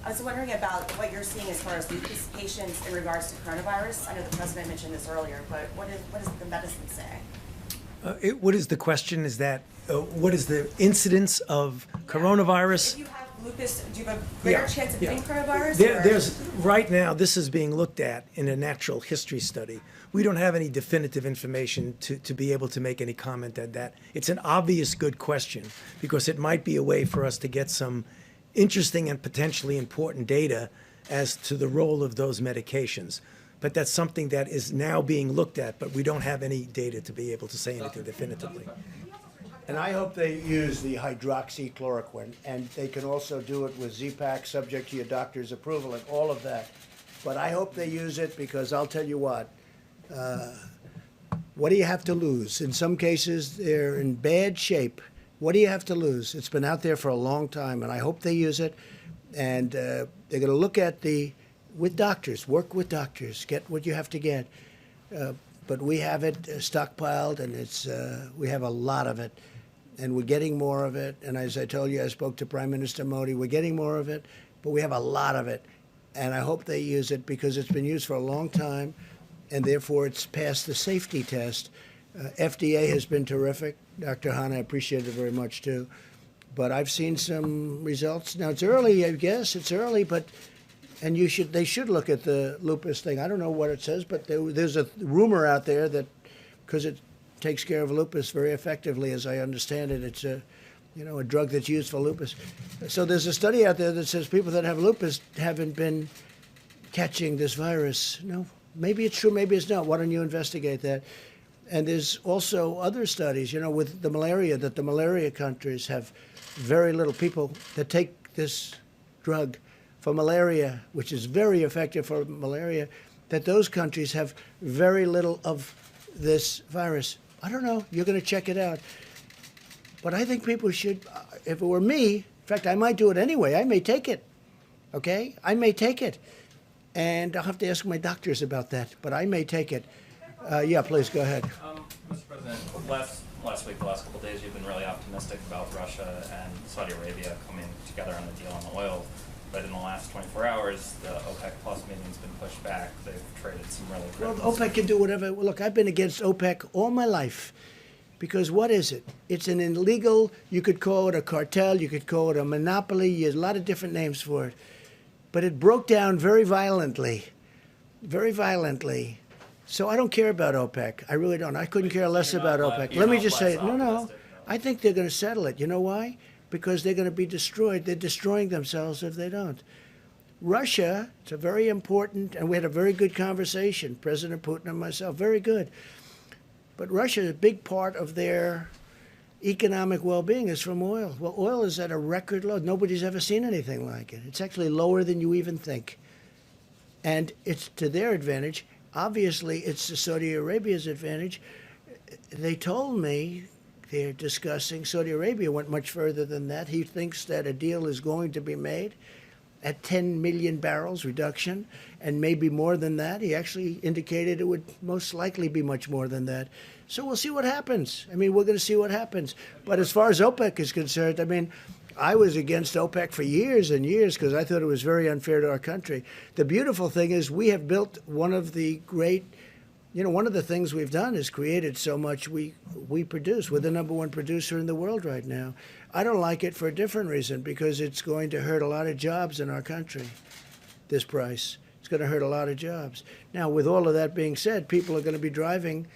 I was wondering about what you're seeing as far as lupus patients in regards to coronavirus. I know the president mentioned this earlier, but what does the medicine say? What is the question? Is that what is the incidence of coronavirus? If you have lupus, do you have a greater chance of getting coronavirus? There's right now. This is being looked at in a natural history study. We don't have any definitive information to be able to make any comment on that. It's an obvious good question because it might be a way for us to get some interesting and potentially important data as to the role of those medications. But that's something that is now being looked at, but we don't have any data to be able to say anything definitively. And I hope they use the hydroxychloroquine, and they can also do it with Z-Pak, subject to your doctor's approval and all of that. But I hope they use it because I'll tell you what do you have to lose? In some cases, they're in bad shape. What do you have to lose? It's been out there for a long time, and I hope they use it. And they're going to look at with doctors, work with doctors, get what you have to get. But we have it stockpiled, and we have a lot of it, and we're getting more of it. And as I told you, I spoke to Prime Minister Modi. We're getting more of it, but we have a lot of it. And I hope they use it because it's been used for a long time, and therefore it's passed the safety test. FDA has been terrific. Dr. Hahn, I appreciate it very much, too. But I've seen some results. Now, it's early, I guess. It's early, but and they should look at the lupus thing. I don't know what it says, but there's a rumor out there that because it takes care of lupus very effectively, as I understand it, it's a drug that's used for lupus. So there's a study out there that says people that have lupus haven't been catching this virus. No, maybe it's true, maybe it's not. Why don't you investigate that? And there's also other studies, with the malaria, that the malaria countries have very little people that take this drug for malaria, which is very effective for malaria, that those countries have very little of this virus. I don't know. You're going to check it out. But I think people should, if it were me, in fact, I might do it anyway. I may take it. Okay? I may take it. And I'll have to ask my doctors about that, but I may take it. Yeah, please, go ahead. Mr. President, last week, the last couple of days, you've been really optimistic about Russia and Saudi Arabia coming together on a deal on the oil. But in the last 24 hours, the OPEC Plus meeting's been pushed back. They've traded some really critical... Well, OPEC can do whatever. Look, I've been against OPEC all my life. Because what is it? It's an illegal, you could call it a cartel, you could call it a monopoly, there's a lot of different names for it. But it broke down very violently. Very violently. So I don't care about OPEC. I really don't. I couldn't care less about OPEC. Let me just say, no. I think they're going to settle it. You know why? Because they're going to be destroyed. They're destroying themselves if they don't. Russia, it's a very important, and we had a very good conversation, President Putin and myself, very good. But Russia, a big part of their economic well-being is from oil. Well, oil is at a record low. Nobody's ever seen anything like it. It's actually lower than you even think. And it's to their advantage. Obviously, it's to Saudi Arabia's advantage. they told me they're discussing, Saudi Arabia went much further than that. He thinks that a deal is going to be made at 10 million barrels reduction, and maybe more than that. He actually indicated it would most likely be much more than that. So we'll see what happens. I mean, we're going to see what happens. But as far as OPEC is concerned, I mean, I was against OPEC for years and years because I thought it was very unfair to our country. The beautiful thing is we have built one of the great, one of the things we've done is created so much we produce. We're the #1 producer in the world right now. I don't like it for a different reason, because it's going to hurt a lot of jobs in our country, this price. It's going to hurt a lot of jobs. Now, with all of that being said, people are going to be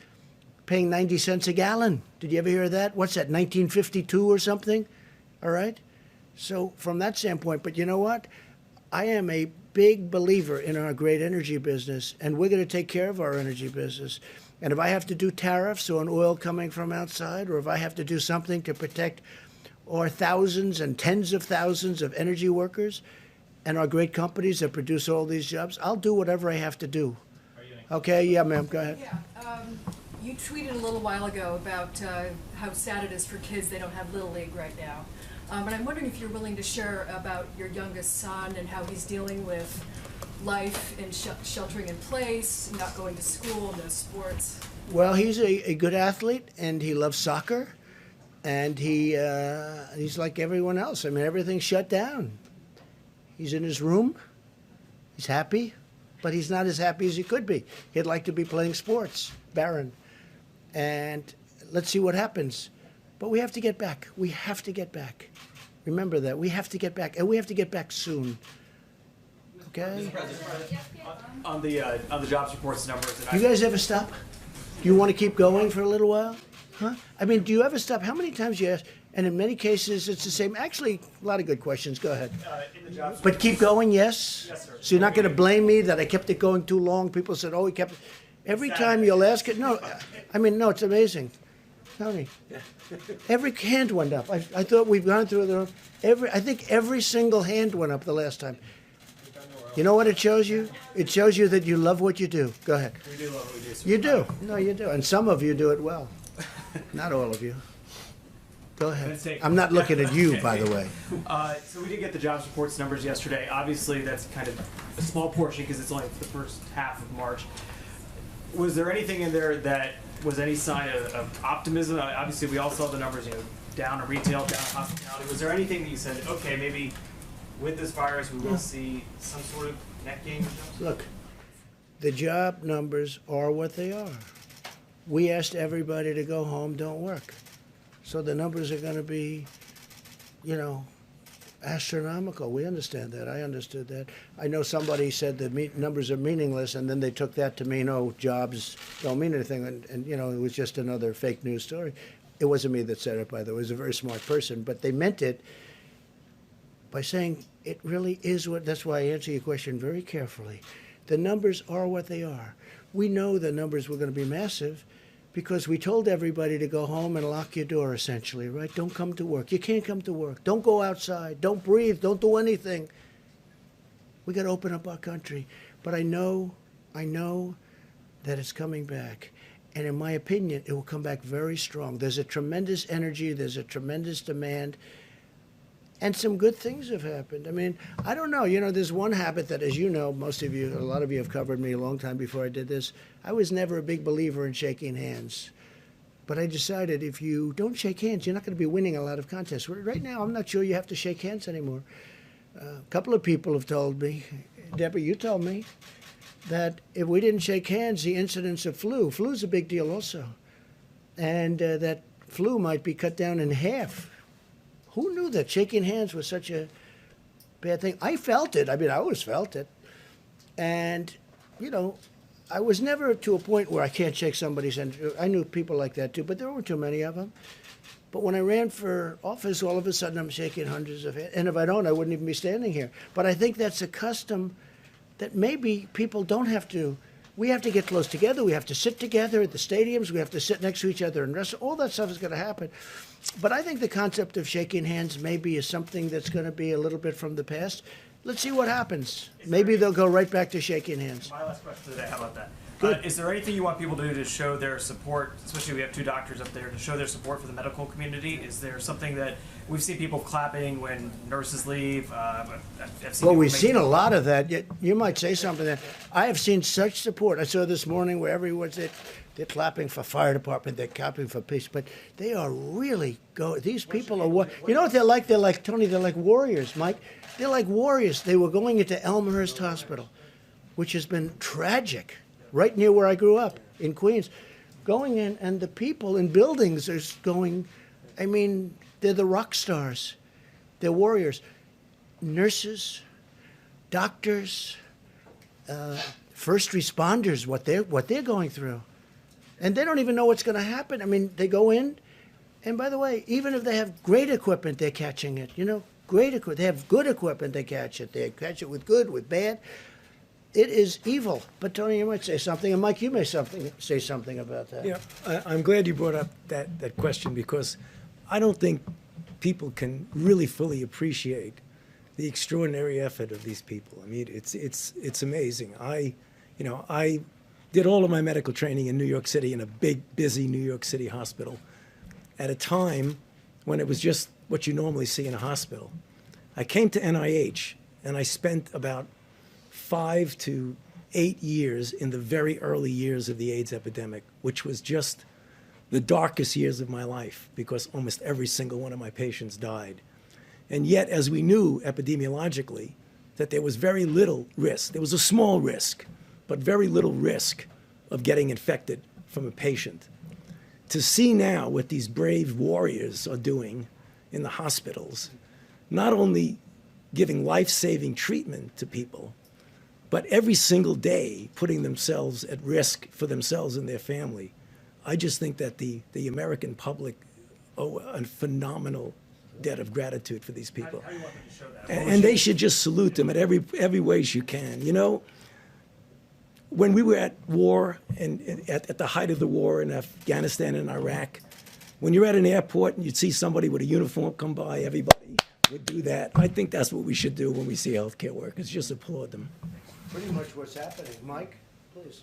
paying 90 cents a gallon. Did you ever hear of that? What's that, 1952 or something? All right? So from that standpoint, but you know what? I am a big believer in our great energy business, and we're going to take care of our energy business. And if I have to do tariffs on oil coming from outside, or if I have to do something to protect our thousands and tens of thousands of energy workers and our great companies that produce all these jobs, I'll do whatever I have to do. Okay, yeah, ma'am, go ahead. Yeah, you tweeted a little while ago about how sad it is for kids they don't have Little League right now. But I'm wondering if you're willing to share about your youngest son and how he's dealing with life and sheltering in place, not going to school, no sports. Well, he's a good athlete, and he loves soccer, and he's like everyone else. I mean, everything's shut down. He's in his room. He's happy, but he's not as happy as he could be. He'd like to be playing sports, Barron. And let's see what happens. But we have to get back. We have to get back. Remember that. We have to get back, and we have to get back soon. Okay? On the jobs reports numbers. You guys ever stop? Do you want to keep going for a little while? Huh? I mean, do you ever stop? How many times you ask? And in many cases, it's the same. Actually, a lot of good questions. Go ahead. In the jobs But keep going, yes? Yes, sir. So you're not going to blame me that I kept it going too long? People said, oh, he kept it. Every time you'll ask it. No, I mean, no, it's amazing. Tony, every hand went up. I thought we've gone through I think every single hand went up the last time. You know what it shows you? It shows you that you love what you do. Go ahead. We do love what we do. So you do. No, you do. And some of you do it well. Not all of you. Go ahead. I'm not looking at you, by the way. So we did get the jobs reports numbers yesterday. Obviously, that's kind of a small portion because it's only the first half of March. Was there anything in there that was any sign of optimism? Obviously, we all saw the numbers, down in retail, down in hospitality. Was there anything that you said, okay, maybe with this virus we will see some sort of net gain? Look, the job numbers are what they are. We asked everybody to go home, don't work. So the numbers are going to be, astronomical. We understand that. I understood that. I know somebody said the numbers are meaningless, and then they took that to mean, oh, jobs don't mean anything, and it was just another fake news story. It wasn't me that said it, by the way. It was a very smart person, but they meant it by saying it really is what. That's why I answer your question very carefully. The numbers are what they are. We know the numbers were going to be massive because we told everybody to go home and lock your door, essentially, right? Don't come to work. You can't come to work. Don't go outside. Don't breathe. Don't do anything. We got to open up our country. But I know that it's coming back. And in my opinion, it will come back very strong. There's a tremendous energy. There's a tremendous demand. And some good things have happened. I mean, I don't know. There's one habit that, as you know, most of you, a lot of you have covered me a long time before I did this. I was never a big believer in shaking hands. But I decided if you don't shake hands, you're not going to be winning a lot of contests. Right now, I'm not sure you have to shake hands anymore. A couple of people have told me, Deborah, you told me, that if we didn't shake hands, the incidence of flu's a big deal also. And that flu might be cut down in half. Who knew that shaking hands was such a bad thing? I felt it. I mean, I always felt it. And, I was never to a point where I can't shake somebody's hand. I knew people like that too, but there weren't too many of them. But when I ran for office, all of a sudden I'm shaking hundreds of hands. And if I don't, I wouldn't even be standing here. But I think that's a custom that maybe people don't have to. We have to get close together. We have to sit together at the stadiums. We have to sit next to each other and rest. All that stuff is going to happen. But I think the concept of shaking hands maybe is something that's going to be a little bit from the past. Let's see what happens. Maybe they'll go right back to shaking hands. My last question today, how about that? good. Is there anything you want people to do to show their support, especially we have two doctors up there, to show their support for the medical community? Is there something that, we've seen people clapping when nurses leave. I've seen Well, people we've make- seen a lot of that. You might say something there. I have seen such support. I saw this morning where everyone's they're clapping for fire department, they're clapping for police, but they are really these people are, you know what they're like? They're like, Tony, they're like warriors, Mike. They're like warriors. They were going into Elmhurst Hospital, which has been tragic, right near where I grew up in Queens. Going in, and the people in buildings are going, I mean, they're the rock stars. They're warriors. Nurses, doctors, first responders, what they're going through. And they don't even know what's going to happen. I mean, they go in, and by the way, even if they have great equipment, they're catching it. You know, great equipment. They have good equipment, they catch it. They catch it with good, with bad. It is evil. But Tony, you might say something, and Mike, you may say something about that. Yeah, I'm glad you brought up that question, because I don't think people can really fully appreciate the extraordinary effort of these people. I mean, it's amazing. I did all of my medical training in New York City in a big, busy New York City hospital at a time when it was just what you normally see in a hospital. I came to NIH, and I spent about 5 to 8 years in the very early years of the AIDS epidemic, which was just the darkest years of my life, because almost every single one of my patients died. And yet, as we knew epidemiologically, that there was very little risk. There was a small risk, but very little risk of getting infected from a patient. To see now what these brave warriors are doing in the hospitals, not only giving life-saving treatment to people, but every single day putting themselves at risk for themselves and their family, I just think that the American public owe a phenomenal debt of gratitude for these people. How do you want them to show that? And they should just salute them at every way you can. You know, when we were at war, and at the height of the war in Afghanistan and Iraq, when you're at an airport and you'd see somebody with a uniform come by, everybody would do that. I think that's what we should do when we see healthcare workers, just applaud them. Pretty much what's happening. Mike, please.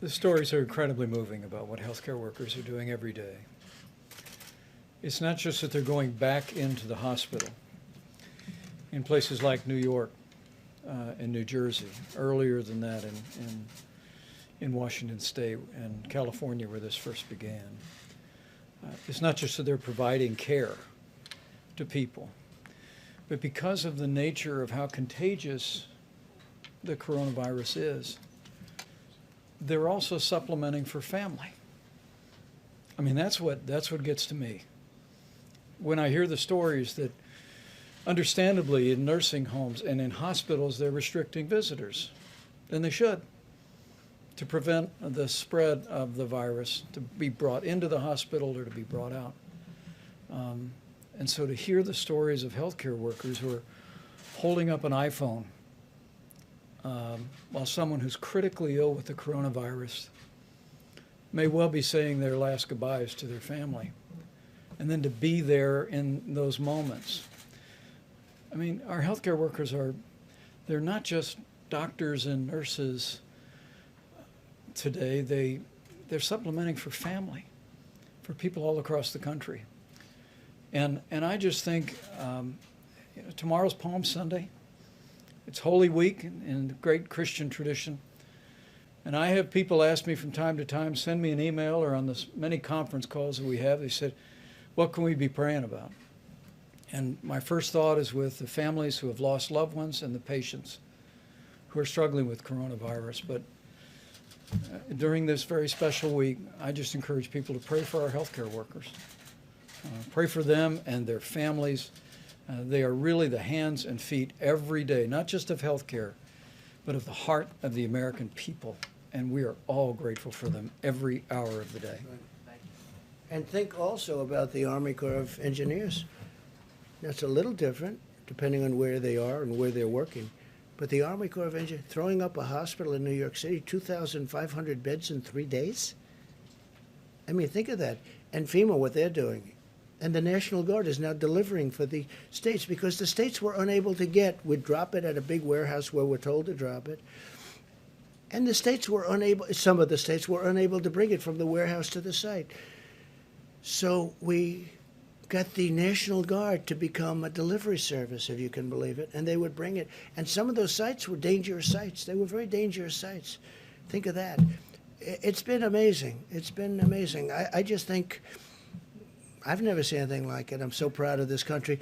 The stories are incredibly moving about what healthcare workers are doing every day. It's not just that they're going back into the hospital. In places like New York and New Jersey, earlier than that in Washington State and California, where this first began. It's not just that they're providing care to people, but because of the nature of how contagious the coronavirus is, they're also supplementing for family. I mean, that's what gets to me. When I hear the stories that, understandably, in nursing homes and in hospitals, they're restricting visitors, and they should, to prevent the spread of the virus to be brought into the hospital or to be brought out. And so to hear the stories of healthcare workers who are holding up an iPhone while someone who's critically ill with the coronavirus may well be saying their last goodbyes to their family, and then to be there in those moments. I mean, our healthcare workers they're not just doctors and nurses today. They're supplementing for family, for people all across the country. And I just think tomorrow's Palm Sunday. It's Holy Week in the great Christian tradition. And I have people ask me from time to time, send me an email or on the many conference calls that we have, they said, what can we be praying about? And my first thought is with the families who have lost loved ones and the patients who are struggling with coronavirus. But during this very special week, I just encourage people to pray for our healthcare workers. Pray for them and their families. They are really the hands and feet every day, not just of healthcare, but of the heart of the American people. And we are all grateful for them every hour of the day. And think also about the Army Corps of Engineers. That's a little different, depending on where they are and where they're working. But the Army Corps of Engineers, throwing up a hospital in New York City, 2,500 beds in 3 days? I mean, think of that. And FEMA, what they're doing. And the National Guard is now delivering for the states because the states were unable to we'd drop it at a big warehouse where we're told to drop it. And the states were unable, some of the states were unable to bring it from the warehouse to the site. So we got the National Guard to become a delivery service, if you can believe it, and they would bring it. And some of those sites were dangerous sites. They were very dangerous sites. Think of that. It's been amazing. It's been amazing. I just think I've never seen anything like it. I'm so proud of this country.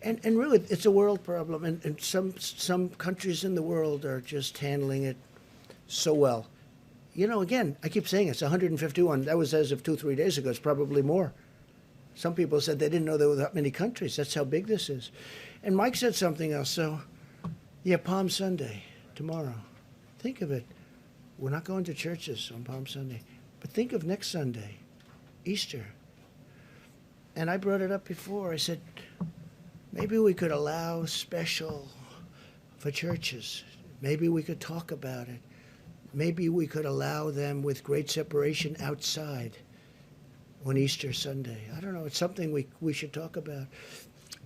And really, it's a world problem, and some countries in the world are just handling it so well. You know, again, I keep saying it's 151. That was as of 2-3 days ago. It's probably more. Some people said they didn't know there were that many countries. That's how big this is. And Mike said something else. So, yeah, Palm Sunday, tomorrow. Think of it. We're not going to churches on Palm Sunday. But think of next Sunday, Easter. And I brought it up before. I said, maybe we could allow special for churches. Maybe we could talk about it. Maybe we could allow them with great separation outside on Easter Sunday. I don't know. It's something we should talk about.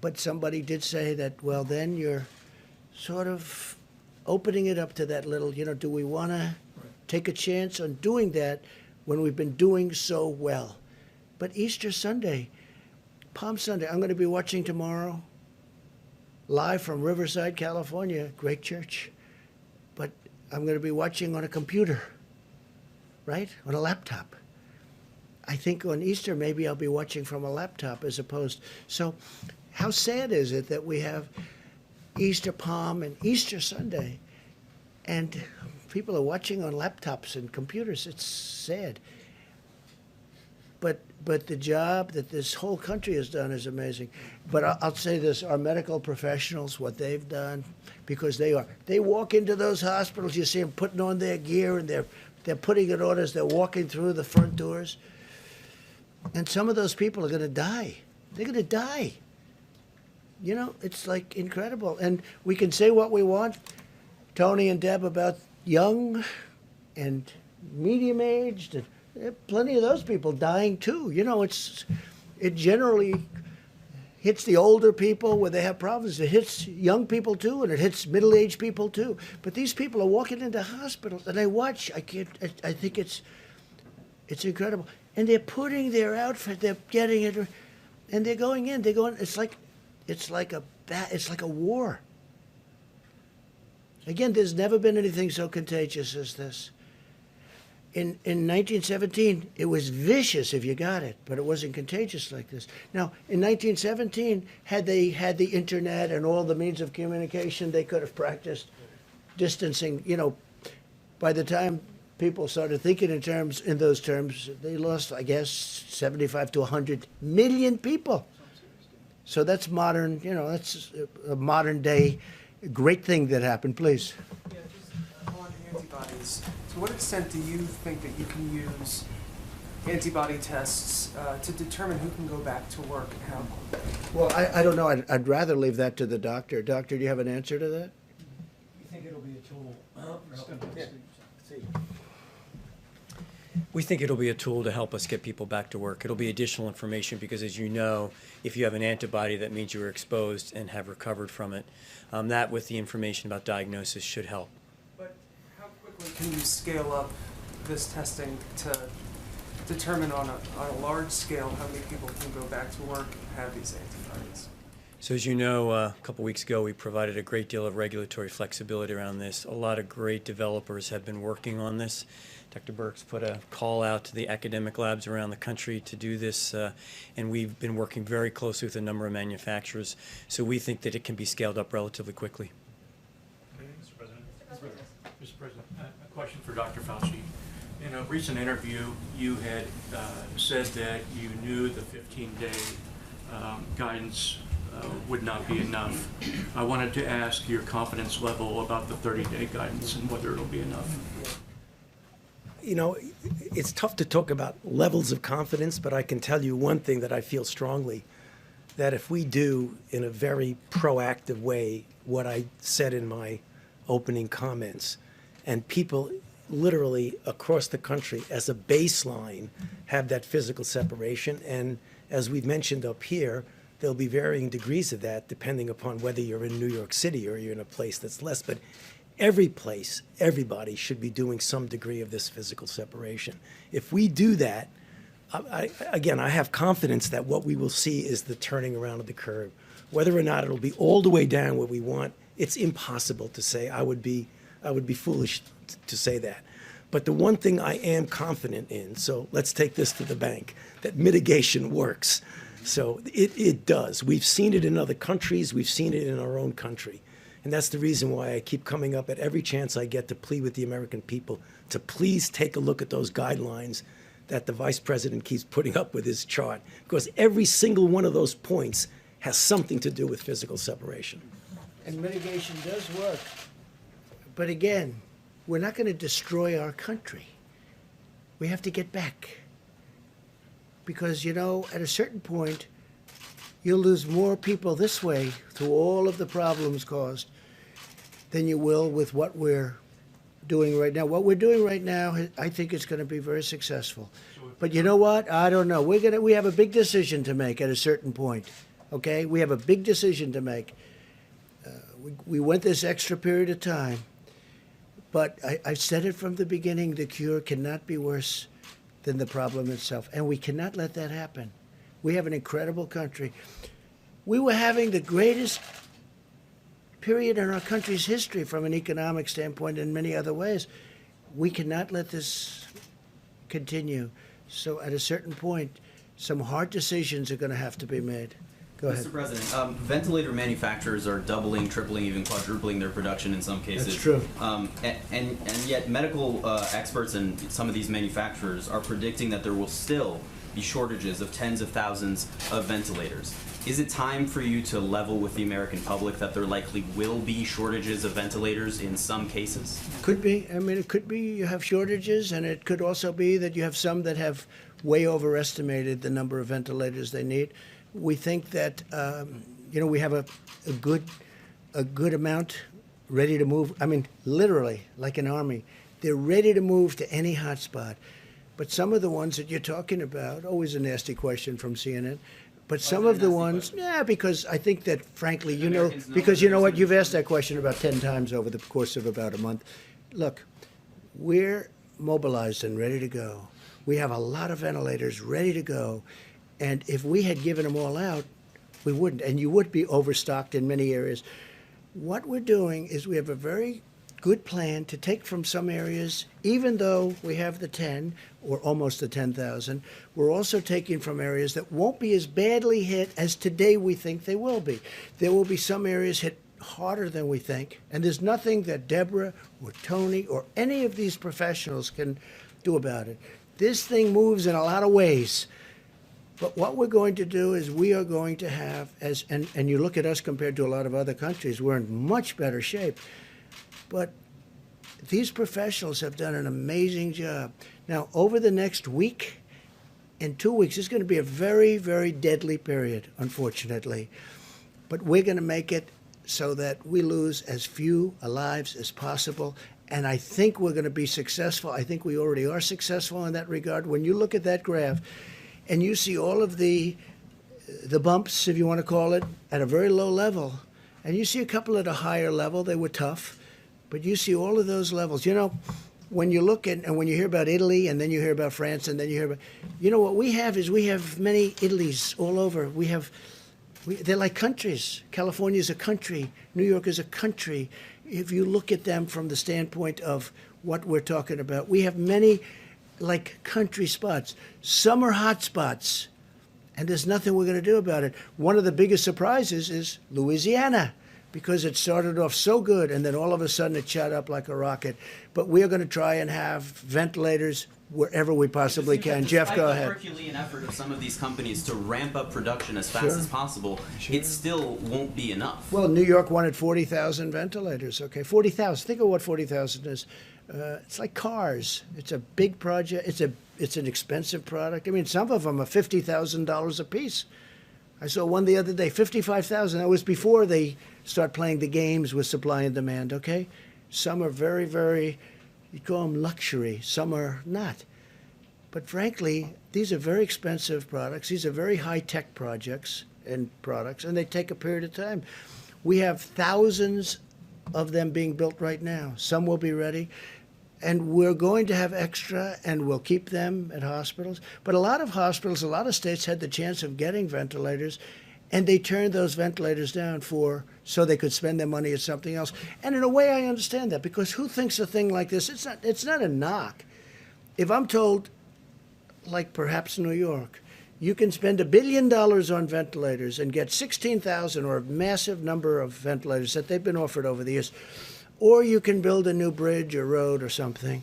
But somebody did say that, well, then you're sort of opening it up to that little, do we want to take a chance on doing that when we've been doing so well? But Easter Sunday, Palm Sunday, I'm going to be watching tomorrow live from Riverside, California, great church. But I'm going to be watching on a computer, right? On a laptop. I think on Easter, maybe I'll be watching from a laptop as opposed. So how sad is it that we have Easter Palm and Easter Sunday and people are watching on laptops and computers? It's sad. But the job that this whole country has done is amazing. But I'll say this, our medical professionals, what they've done, because they walk into those hospitals, you see them putting on their gear and they're putting it on as they're walking through the front doors. And some of those people are going to die. They're going to die. It's like incredible. And we can say what we want, Tony and Deb, about young and medium-aged, and there are plenty of those people dying too. It generally hits the older people where they have problems. It hits young people too, and it hits middle-aged people too. But these people are walking into hospitals, and I watch. I think it's incredible. And they're putting their outfit. They're getting it, and they're going in. It's like a war. Again, there's never been anything so contagious as this. In 1917, it was vicious if you got it, but it wasn't contagious like this. Now, in 1917, had they had the internet and all the means of communication, they could have practiced distancing. By the time people started thinking in those terms, they lost, I guess, 75 to 100 million people. So that's modern, that's a modern day great thing that happened. Please. Yeah, just on antibodies. To what extent do you think that you can use antibody tests to determine who can go back to work and how? Well, I don't know. I'd rather leave that to the doctor. Doctor, do you have an answer to that? You think it'll be a tool? We think it'll be a tool to help us get people back to work. It'll be additional information because, as you know, if you have an antibody, that means you were exposed and have recovered from it. That, with the information about diagnosis, should help. But how quickly can you scale up this testing to determine on a large scale how many people can go back to work and have these antibodies? So as you know, a couple weeks ago, we provided a great deal of regulatory flexibility around this. A lot of great developers have been working on this. Dr. Burks put a call out to the academic labs around the country to do this, and we've been working very closely with a number of manufacturers. So we think that it can be scaled up relatively quickly. Okay, Mr. President. Mr. President, a question for Dr. Fauci. In a recent interview, you had said that you knew the 15-day guidance would not be enough. I wanted to ask your confidence level about the 30-day guidance and whether it'll be enough. It's tough to talk about levels of confidence, but I can tell you one thing that I feel strongly, that if we do in a very proactive way what I said in my opening comments, and people literally across the country as a baseline have that physical separation, and as we've mentioned up here, there'll be varying degrees of that depending upon whether you're in New York City or you're in a place that's less. But every place, everybody should be doing some degree of this physical separation. If we do that, again, I have confidence that what we will see is the turning around of the curve. Whether or not it'll be all the way down where we want, it's impossible to say. I would be foolish to say that. But the one thing I am confident in, so let's take this to the bank, that mitigation works. So it does. We've seen it in other countries. We've seen it in our own country. And that's the reason why I keep coming up at every chance I get to plead with the American people to please take a look at those guidelines that the Vice President keeps putting up with his chart. Because every single one of those points has something to do with physical separation. And mitigation does work. But again, we're not going to destroy our country. We have to get back. Because, you know, at a certain point, you'll lose more people this way through all of the problems caused than you will with what we're doing right now. What we're doing right now, I think it's going to be very successful. But you know what? I don't know. We have a big decision to make at a certain point. Okay? We have a big decision to make. We went this extra period of time. But I said it from the beginning, the cure cannot be worse than the problem itself. And we cannot let that happen. We have an incredible country. We were having the greatest period in our country's history from an economic standpoint and many other ways. We cannot let this continue. So at a certain point, some hard decisions are going to have to be made. Go ahead. Mr. President, ventilator manufacturers are doubling, tripling, even quadrupling their production in some cases. That's true. And yet medical experts and some of these manufacturers are predicting that there will still be shortages of tens of thousands of ventilators. Is it time for you to level with the American public that there likely will be shortages of ventilators in some cases? Could be. I mean, it could be you have shortages, and it could also be that you have some that have way overestimated the number of ventilators they need. We think that, you know, we have a good amount ready to move. I mean, literally, like an army. They're ready to move to any hotspot. But some of the ones that you're talking about, always a nasty question from CNN, but some of the ones, yeah, because I think that, frankly, you know, because you know what, you've asked that question about 10 times over the course of about a month. Look, we're mobilized and ready to go. We have a lot of ventilators ready to go. And if we had given them all out, we wouldn't. And you would be overstocked in many areas. What we're doing is we have a very good plan to take from some areas, even though we have the 10 or almost the 10,000, we're also taking from areas that won't be as badly hit as today we think they will be. There will be some areas hit harder than we think, and there's nothing that Deborah or Tony or any of these professionals can do about it. This thing moves in a lot of ways. But what we're going to do is we are going to have, and you look at us compared to a lot of other countries, we're in much better shape. But these professionals have done an amazing job. Now, over the next week and 2 weeks, it's going to be a very, very deadly period, unfortunately. But we're going to make it so that we lose as few lives as possible. And I think we're going to be successful. I think we already are successful in that regard. When you look at that graph, and you see all of the bumps, if you want to call it, at a very low level. And you see a couple at a higher level. They were tough. But you see all of those levels. You know, when you look at, and when you hear about Italy, and then you hear about France, and then you hear about, you know, what we have is we have many Italys all over. They're like countries. California is a country. New York is a country. If you look at them from the standpoint of what we're talking about, we have many like country spots. Some are hot spots, and there's nothing we're going to do about it. One of the biggest surprises is Louisiana, because it started off so good, and then all of a sudden it shot up like a rocket. But we are going to try and have ventilators wherever we possibly can. Jeff, go ahead. Despite the Herculean effort of some of these companies to ramp up production as fast as possible, it still won't be enough. Well, New York wanted 40,000 ventilators. Okay, 40,000. Think of what 40,000 is. It's like cars. It's a big project. It's an expensive product. I mean, some of them are $50,000 a piece. I saw one the other day, $55,000. That was before they start playing the games with supply and demand. Okay, some are very, very, you call them luxury. Some are not. But frankly, these are very expensive products. These are very high-tech projects and products, and they take a period of time. We have thousands of them being built right now. Some will be ready. And we're going to have extra, and we'll keep them at hospitals. But a lot of hospitals, a lot of states had the chance of getting ventilators, and they turned those ventilators down so they could spend their money at something else. And in a way, I understand that, because who thinks a thing like this? It's not a knock. If I'm told, like perhaps New York, you can spend $1 billion on ventilators and get 16,000 or a massive number of ventilators that they've been offered over the years, or you can build a new bridge or road or something.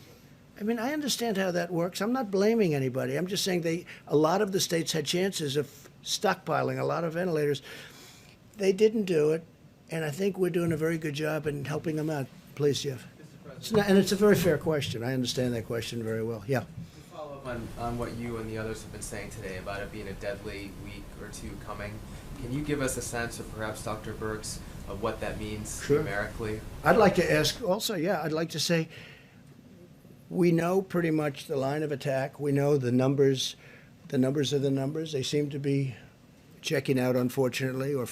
I mean, I understand how that works. I'm not blaming anybody. I'm just saying a lot of the states had chances of stockpiling a lot of ventilators. They didn't do it, and I think we're doing a very good job in helping them out. Please, Jeff. And it's a very fair question. I understand that question very well. Yeah. To follow up on what you and the others have been saying today about it being a deadly week or two coming, can you give us a sense, or perhaps Dr. Birx, of what that means numerically? I'd like to ask also, I'd like to say, we know pretty much the line of attack. We know the numbers. The numbers are the numbers. They seem to be checking out, unfortunately, or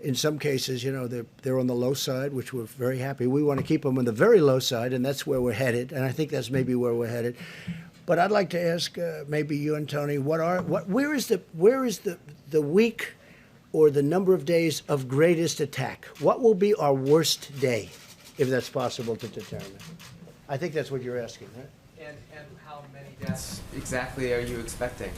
in some cases, they're on the low side, which we're very happy. We want to keep them on the very low side, and that's where we're headed. And I think that's maybe where we're headed. But I'd like to ask maybe you and Tony, where is the week or the number of days of greatest attack? What will be our worst day, if that's possible to determine? I think that's what you're asking, right? And how many deaths exactly are you expecting?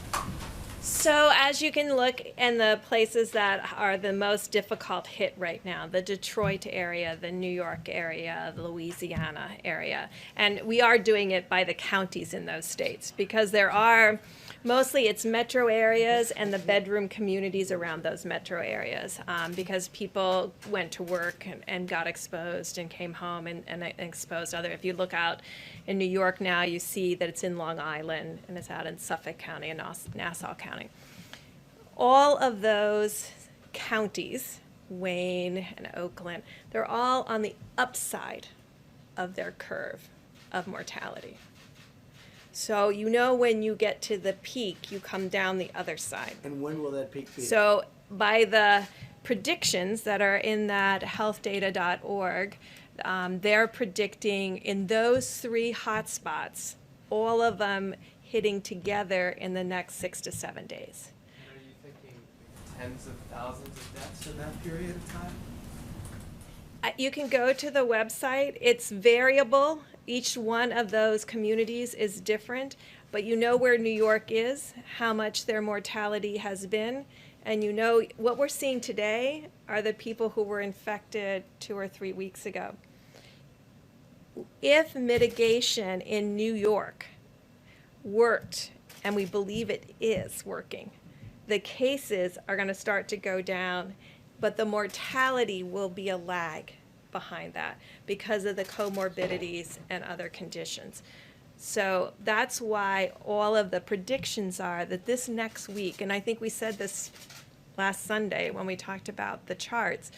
So as you can look in the places that are the most difficult hit right now, the Detroit area, the New York area, the Louisiana area, and we are doing it by the counties in those states, because there are, mostly it's metro areas and the bedroom communities around those metro areas, because people went to work and got exposed and came home and exposed other. If you look out in New York now, you see that it's in Long Island and it's out in Suffolk County and Nassau County. All of those counties, Wayne and Oakland, they're all on the upside of their curve of mortality. So when you get to the peak, you come down the other side. And when will that peak be? So by the predictions that are in that healthdata.org, they're predicting in those 3 hotspots, all of them hitting together in the next 6 to 7 days. And are you thinking tens of thousands of deaths in that period of time? You can go to the website. It's variable. Each one of those communities is different, but you know where New York is, how much their mortality has been, and what we're seeing today are the people who were infected 2 or 3 weeks ago. If mitigation in New York worked, and we believe it is working, the cases are going to start to go down, but the mortality will be a lag behind that because of the comorbidities and other conditions. So that's why all of the predictions are that this next week, and I think we said this last Sunday when we talked about the charts,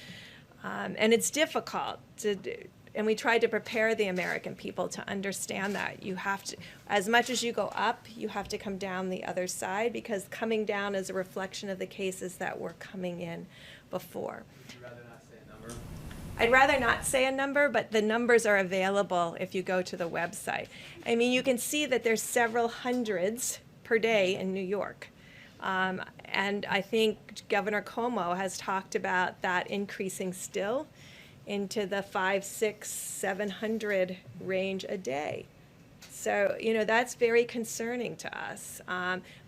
and it's difficult to do, and we tried to prepare the American people to understand that you have to, as much as you go up, you have to come down the other side, because coming down is a reflection of the cases that were coming in before. Would you rather not say a number? I'd rather not say a number, but the numbers are available if you go to the website. I mean, you can see that there's several hundreds per day in New York. And I think Governor Cuomo has talked about that increasing still into the 500, 600, 700 range a day. So, that's very concerning to us.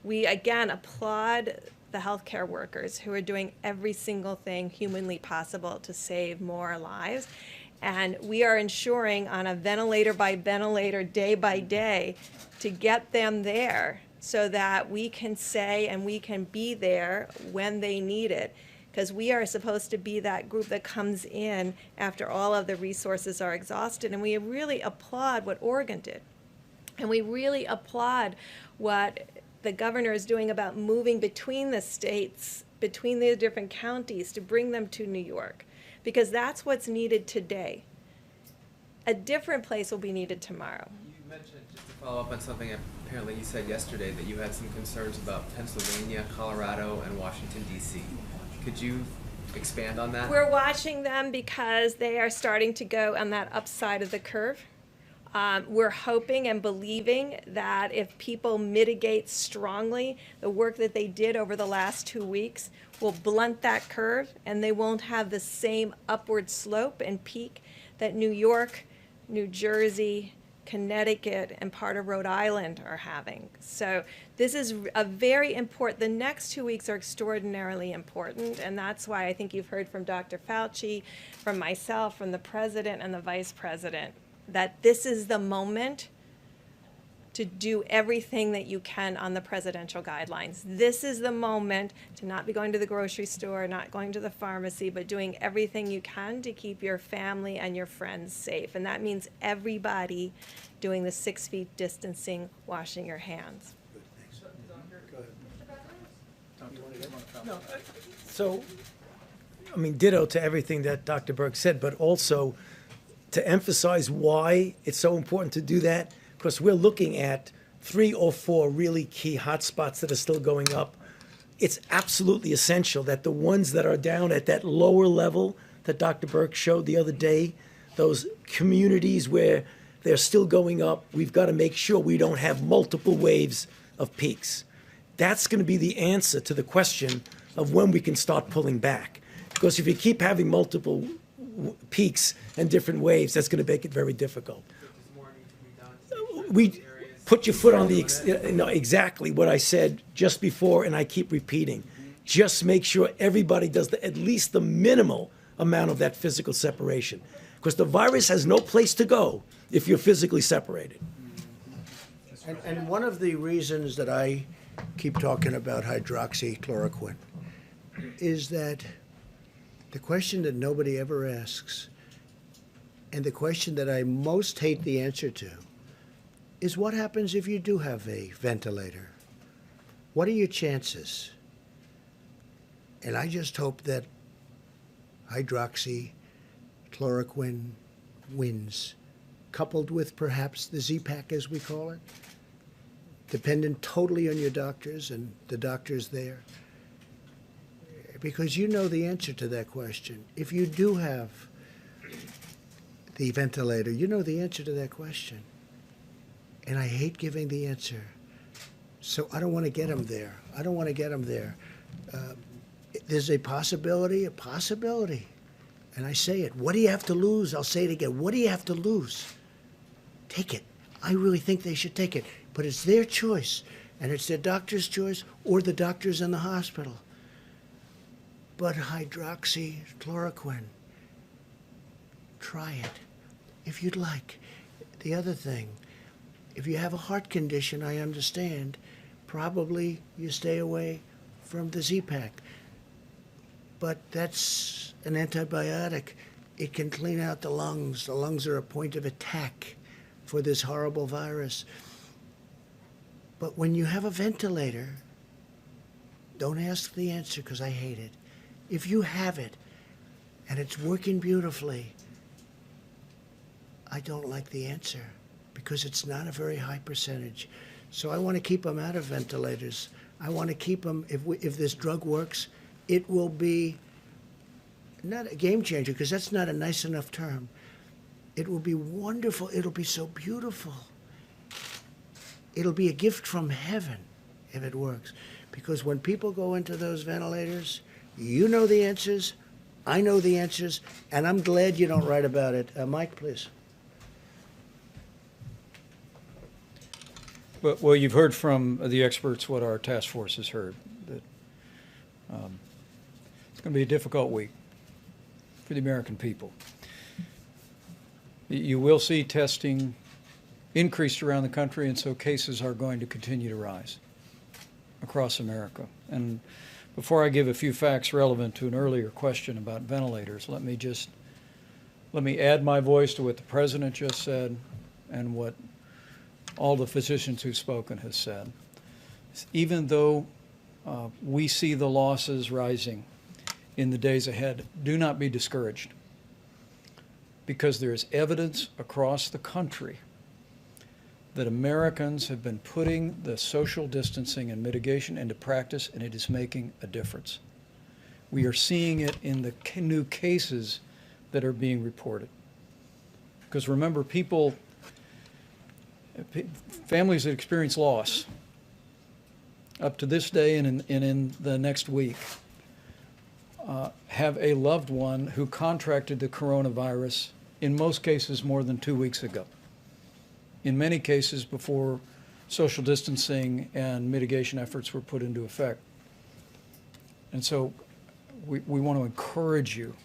We, again, applaud the healthcare workers who are doing every single thing humanly possible to save more lives. And we are ensuring on a ventilator by ventilator, day by day, to get them there so that we can say and we can be there when they need it. Because we are supposed to be that group that comes in after all of the resources are exhausted. And we really applaud what Oregon did. And we really applaud what the governor is doing about moving between the states, between the different counties, to bring them to New York, because that's what's needed today. A different place will be needed tomorrow. You mentioned, just to follow up on something apparently you said yesterday, that you had some concerns about Pennsylvania, Colorado, and Washington, D.C. Could you expand on that? We're watching them because they are starting to go on that upside of the curve. We're hoping and believing that if people mitigate strongly, the work that they did over the last 2 weeks will blunt that curve, and they won't have the same upward slope and peak that New York, New Jersey, Connecticut, and part of Rhode Island are having. So this is a very important, the next 2 weeks are extraordinarily important, and that's why I think you've heard from Dr. Fauci, from myself, from the President and the Vice President, that this is the moment to do everything that you can on the presidential guidelines. This is the moment to not be going to the grocery store, not going to the pharmacy, but doing everything you can to keep your family and your friends safe. And that means everybody doing the 6 feet distancing, washing your hands. No, so, I mean, ditto to everything that Dr. Burke said, but also to emphasize why it's so important to do that, because we're looking at 3 or 4 really key hotspots that are still going up. It's absolutely essential that the ones that are down at that lower level that Dr. Burke showed the other day, those communities where they're still going up, we've got to make sure we don't have multiple waves of peaks. That's going to be the answer to the question of when we can start pulling back. Because if you keep having multiple peaks and different waves, that's going to make it very difficult. We put your foot on the, no, exactly what I said just before, and I keep repeating. Just make sure everybody does at least the minimal amount of that physical separation. Because the virus has no place to go if you're physically separated. And one of the reasons that I keep talking about hydroxychloroquine is that the question that nobody ever asks, and the question that I most hate the answer to, is what happens if you do have a ventilator? What are your chances? And I just hope that hydroxychloroquine wins, coupled with perhaps the Z-Pack, as we call it, dependent totally on your doctors and the doctors there. Because you know the answer to that question. If you do have the ventilator, you know the answer to that question. And I hate giving the answer. So I don't want to get them there. I don't want to get them there. There's a possibility. And I say it. What do you have to lose? I'll say it again. What do you have to lose? Take it. I really think they should take it. But it's their choice. And it's their doctor's choice or the doctors in the hospital. But hydroxychloroquine, try it if you'd like. The other thing, if you have a heart condition, I understand, probably you stay away from the Z-Pack. But that's an antibiotic. It can clean out the lungs. The lungs are a point of attack for this horrible virus. But when you have a ventilator, don't ask the answer because I hate it. If you have it and it's working beautifully, I don't like the answer because it's not a very high percentage. So I want to keep them out of ventilators. I want to keep them, if this drug works, it will be not a game changer because that's not a nice enough term. It will be wonderful. It'll be so beautiful. It'll be a gift from heaven if it works. Because when people go into those ventilators, you know the answers, I know the answers, and I'm glad you don't write about it. Mike, please. Well, you've heard from the experts what our task force has heard, that it's going to be a difficult week for the American people. You will see testing increased around the country, and so cases are going to continue to rise across America. And before I give a few facts relevant to an earlier question about ventilators, let me add my voice to what the President just said and what all the physicians who've spoken has said. Even though we see the losses rising in the days ahead, do not be discouraged, because there is evidence across the country that Americans have been putting the social distancing and mitigation into practice, and it is making a difference. We are seeing it in the new cases that are being reported. Because remember, families that experience loss up to this day and in the next week have a loved one who contracted the coronavirus, in most cases more than 2 weeks ago. In many cases before social distancing and mitigation efforts were put into effect. And so we want to encourage you,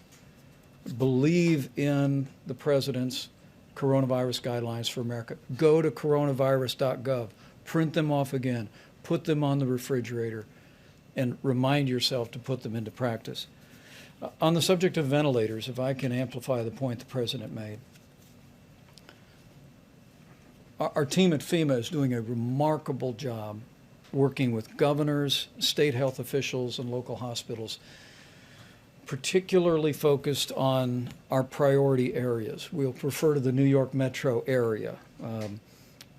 believe in the President's coronavirus guidelines for America. Go to coronavirus.gov, print them off again, put them on the refrigerator, and remind yourself to put them into practice. On the subject of ventilators, if I can amplify the point the President made, our team at FEMA is doing a remarkable job working with governors, state health officials, and local hospitals, particularly focused on our priority areas. We'll refer to the New York metro area,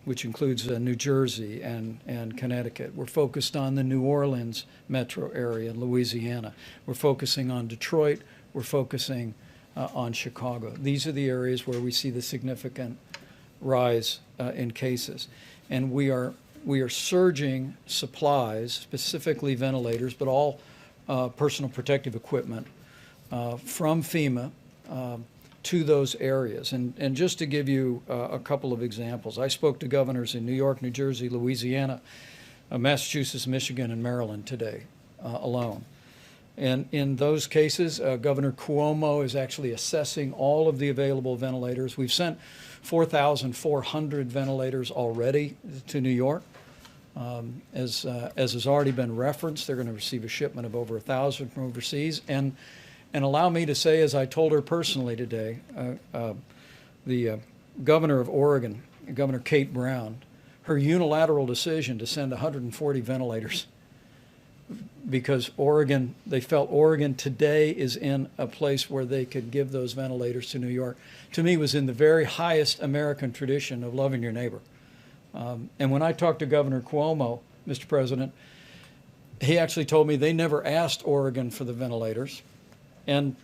which includes New Jersey and Connecticut. We're focused on the New Orleans metro area in Louisiana. We're focusing on Detroit. We're focusing on Chicago. These are the areas where we see the significant rise in cases. And we are surging supplies, specifically ventilators, but all personal protective equipment from FEMA to those areas. And just to give you a couple of examples, I spoke to governors in New York, New Jersey, Louisiana, Massachusetts, Michigan, and Maryland today alone. And in those cases, Governor Cuomo is actually assessing all of the available ventilators. We've sent 4,400 ventilators already to New York. As has already been referenced, they're going to receive a shipment of over 1,000 from overseas. And allow me to say, as I told her personally today, the governor of Oregon, Governor Kate Brown, her unilateral decision to send 140 ventilators because Oregon, they felt Oregon today is in a place where they could give those ventilators to New York, to me was in the very highest American tradition of loving your neighbor. And when I talked to Governor Cuomo, Mr. President, he actually told me they never asked Oregon for the ventilators. And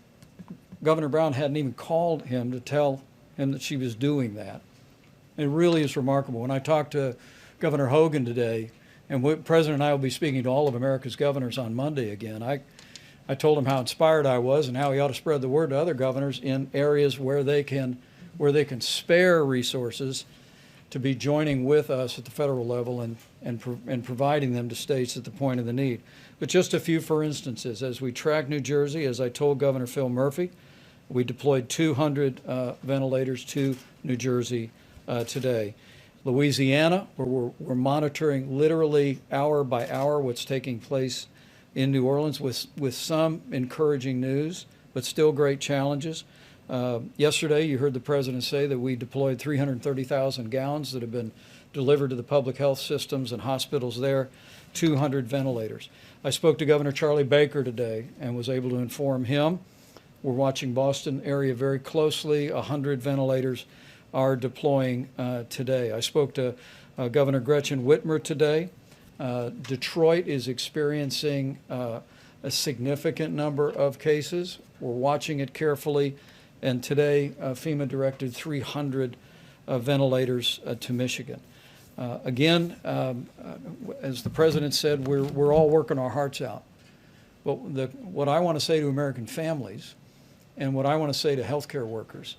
Governor Brown hadn't even called him to tell him that she was doing that. It really is remarkable. When I talked to Governor Hogan today, and the President and I will be speaking to all of America's governors on Monday again, I told him how inspired I was and how he ought to spread the word to other governors in areas where they can spare resources to be joining with us at the federal level and providing them to states at the point of the need. But just a few for instances. As we track New Jersey, as I told Governor Phil Murphy, we deployed 200 ventilators to New Jersey today. Louisiana, where we're monitoring literally hour by hour what's taking place in New Orleans with some encouraging news, but still great challenges. Yesterday, you heard the President say that we deployed 330,000 gowns that have been delivered to the public health systems and hospitals there, 200 ventilators. I spoke to Governor Charlie Baker today and was able to inform him. We're watching Boston area very closely. 100 ventilators are deploying today. I spoke to Governor Gretchen Whitmer today. Detroit is experiencing a significant number of cases. We're watching it carefully. And today, FEMA directed 300 ventilators to Michigan. Again, as the President said, we're all working our hearts out. But what I want to say to American families and what I want to say to healthcare workers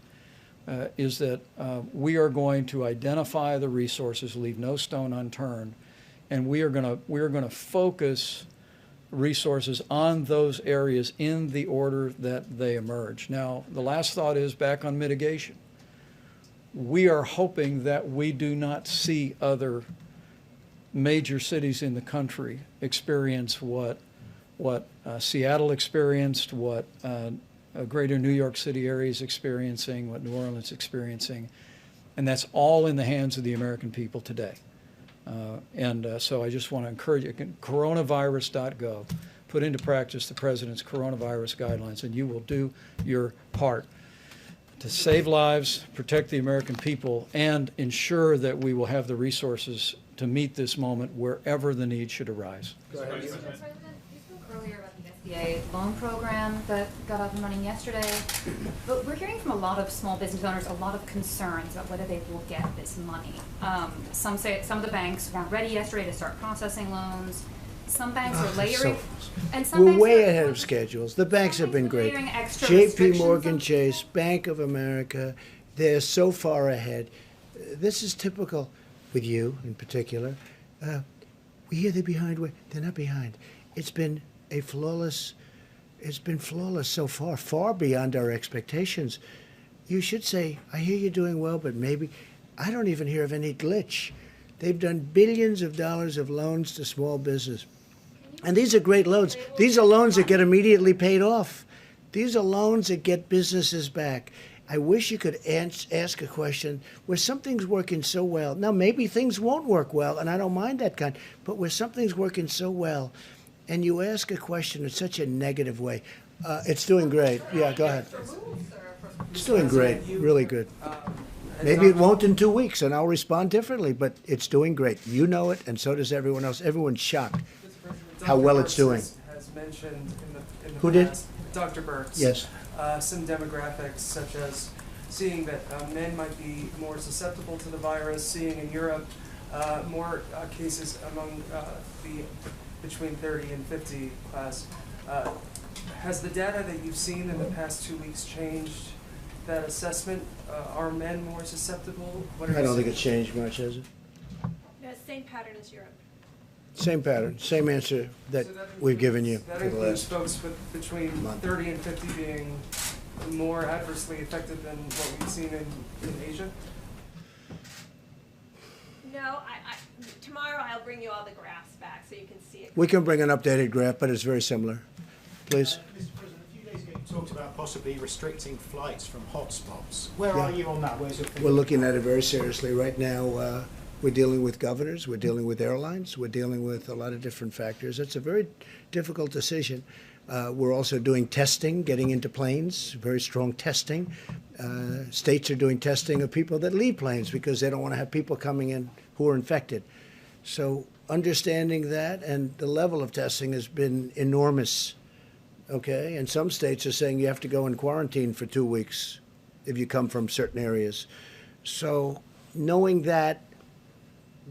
is that we are going to identify the resources, leave no stone unturned, and we are going to focus resources on those areas in the order that they emerge. Now, the last thought is back on mitigation. We are hoping that we do not see other major cities in the country experience what Seattle experienced, what greater New York City area is experiencing, what New Orleans is experiencing, and that's all in the hands of the American people today. So I just want to encourage you, coronavirus.gov, put into practice the President's coronavirus guidelines, and you will do your part to save lives, protect the American people, and ensure that we will have the resources to meet this moment wherever the need should arise. President, you spoke earlier about the SBA loan program that got up and running yesterday, but we're hearing from a lot of small business owners a lot of concerns about whether they will get this money. Some say some of the banks weren't ready yesterday to start processing loans. Some banks are layering, and some we're banks way are ahead of schedules. The banks have been great. layering extra J.P. restrictions Morgan on- Chase, Bank of America, they're so far ahead. This is typical with you in particular. We hear they're behind. They're not behind. It's been flawless so far, far beyond our expectations. You should say, I hear you're doing well, but maybe I don't even hear of any glitch. They've done billions of dollars of loans to small business. And these are great loans. These are loans that get immediately paid off. These are loans that get businesses back. I wish you could ask a question where something's working so well. Now, maybe things won't work well, and I don't mind that kind, but where something's working so well, and you ask a question in such a negative way. It's doing great. Yeah, go ahead. It's doing great, really good. Maybe it won't in 2 weeks, and I'll respond differently, but it's doing great. You know it, and so does everyone else. Everyone's shocked how well it's doing. Has mentioned in the Who did? past, Dr. Burks. Yes. Some demographics such as seeing that men might be more susceptible to the virus, seeing in Europe more cases among the between 30 and 50 class. Has the data that you've seen in the past 2 weeks changed that assessment? Are men more susceptible? What are I you don't think seeing? it's changed much, has it? No, same pattern as Europe. Same pattern, same answer that we've given you That for the includes last. folks with between month. 30 and 50 being more adversely affected than what we've seen in Asia? No, tomorrow I'll bring you all the graphs back so you can see it. We can bring an updated graph, but it's very similar. Please. Mr. President, a few days ago you talked about possibly restricting flights from hotspots. Where Yeah. are you on that? Where's your We're looking at it very seriously. Right now, we're dealing with governors, we're dealing with airlines, we're dealing with a lot of different factors. It's a very difficult decision. We're also doing testing, getting into planes, very strong testing. States are doing testing of people that leave planes because they don't want to have people coming in who are infected. So understanding that and the level of testing has been enormous. Okay, and some states are saying you have to go in quarantine for 2 weeks if you come from certain areas. So knowing that,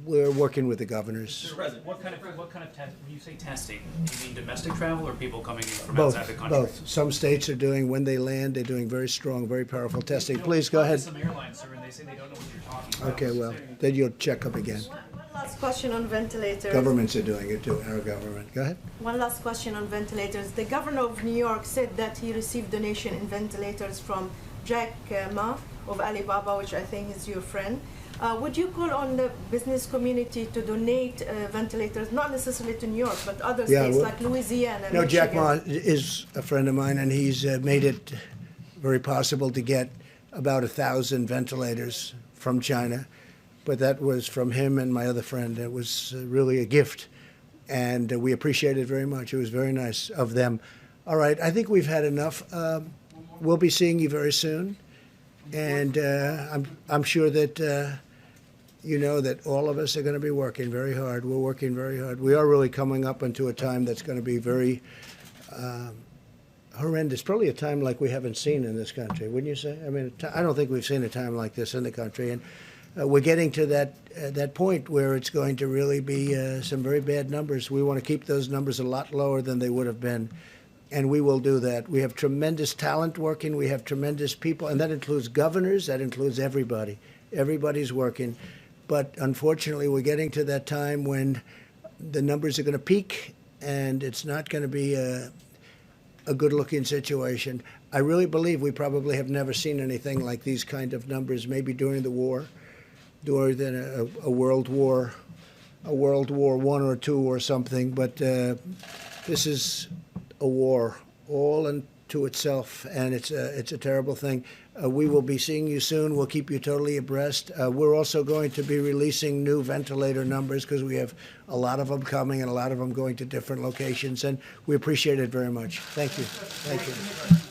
we're working with the governors. Mr. President, what kind of test, when you say testing, do you mean domestic travel or people coming in from outside the country? Both. Some states are doing, when they land, they're doing very strong, very powerful testing. Please go ahead. Some airlines, sir, and they say they don't know what you're talking about. Okay, well, then you'll check up again. One last question on ventilators. Governments are doing it too, our government. Go ahead. One last question on ventilators. The governor of New York said that he received donation in ventilators from Jack Ma of Alibaba, which I think is your friend. Would you call on the business community to donate ventilators, not necessarily to New York, but other states like Louisiana? No, Michigan? Jack Ma is a friend of mine, and he's made it very possible to get about 1,000 ventilators from China. But that was from him and my other friend. It was really a gift, and we appreciate it very much. It was very nice of them. All right, I think we've had enough. We'll be seeing you very soon, and I'm sure that you know that all of us are going to be working very hard. We're working very hard. We are really coming up into a time that's going to be very horrendous, probably a time like we haven't seen in this country, wouldn't you say? I mean, I don't think we've seen a time like this in the country, and we're getting to that point where it's going to really be some very bad numbers. We want to keep those numbers a lot lower than they would have been, and we will do that. We have tremendous talent working. We have tremendous people, and that includes governors. That includes everybody. Everybody's working. But unfortunately, we're getting to that time when the numbers are going to peak, and it's not going to be a good-looking situation. I really believe we probably have never seen anything like these kind of numbers, maybe during the war, during a World War, World War I or II or something. But this is a war all unto itself, and it's a terrible thing. We will be seeing you soon. We'll keep you totally abreast. We're also going to be releasing new ventilator numbers because we have a lot of them coming and a lot of them going to different locations, and we appreciate it very much. Thank you. Thank you.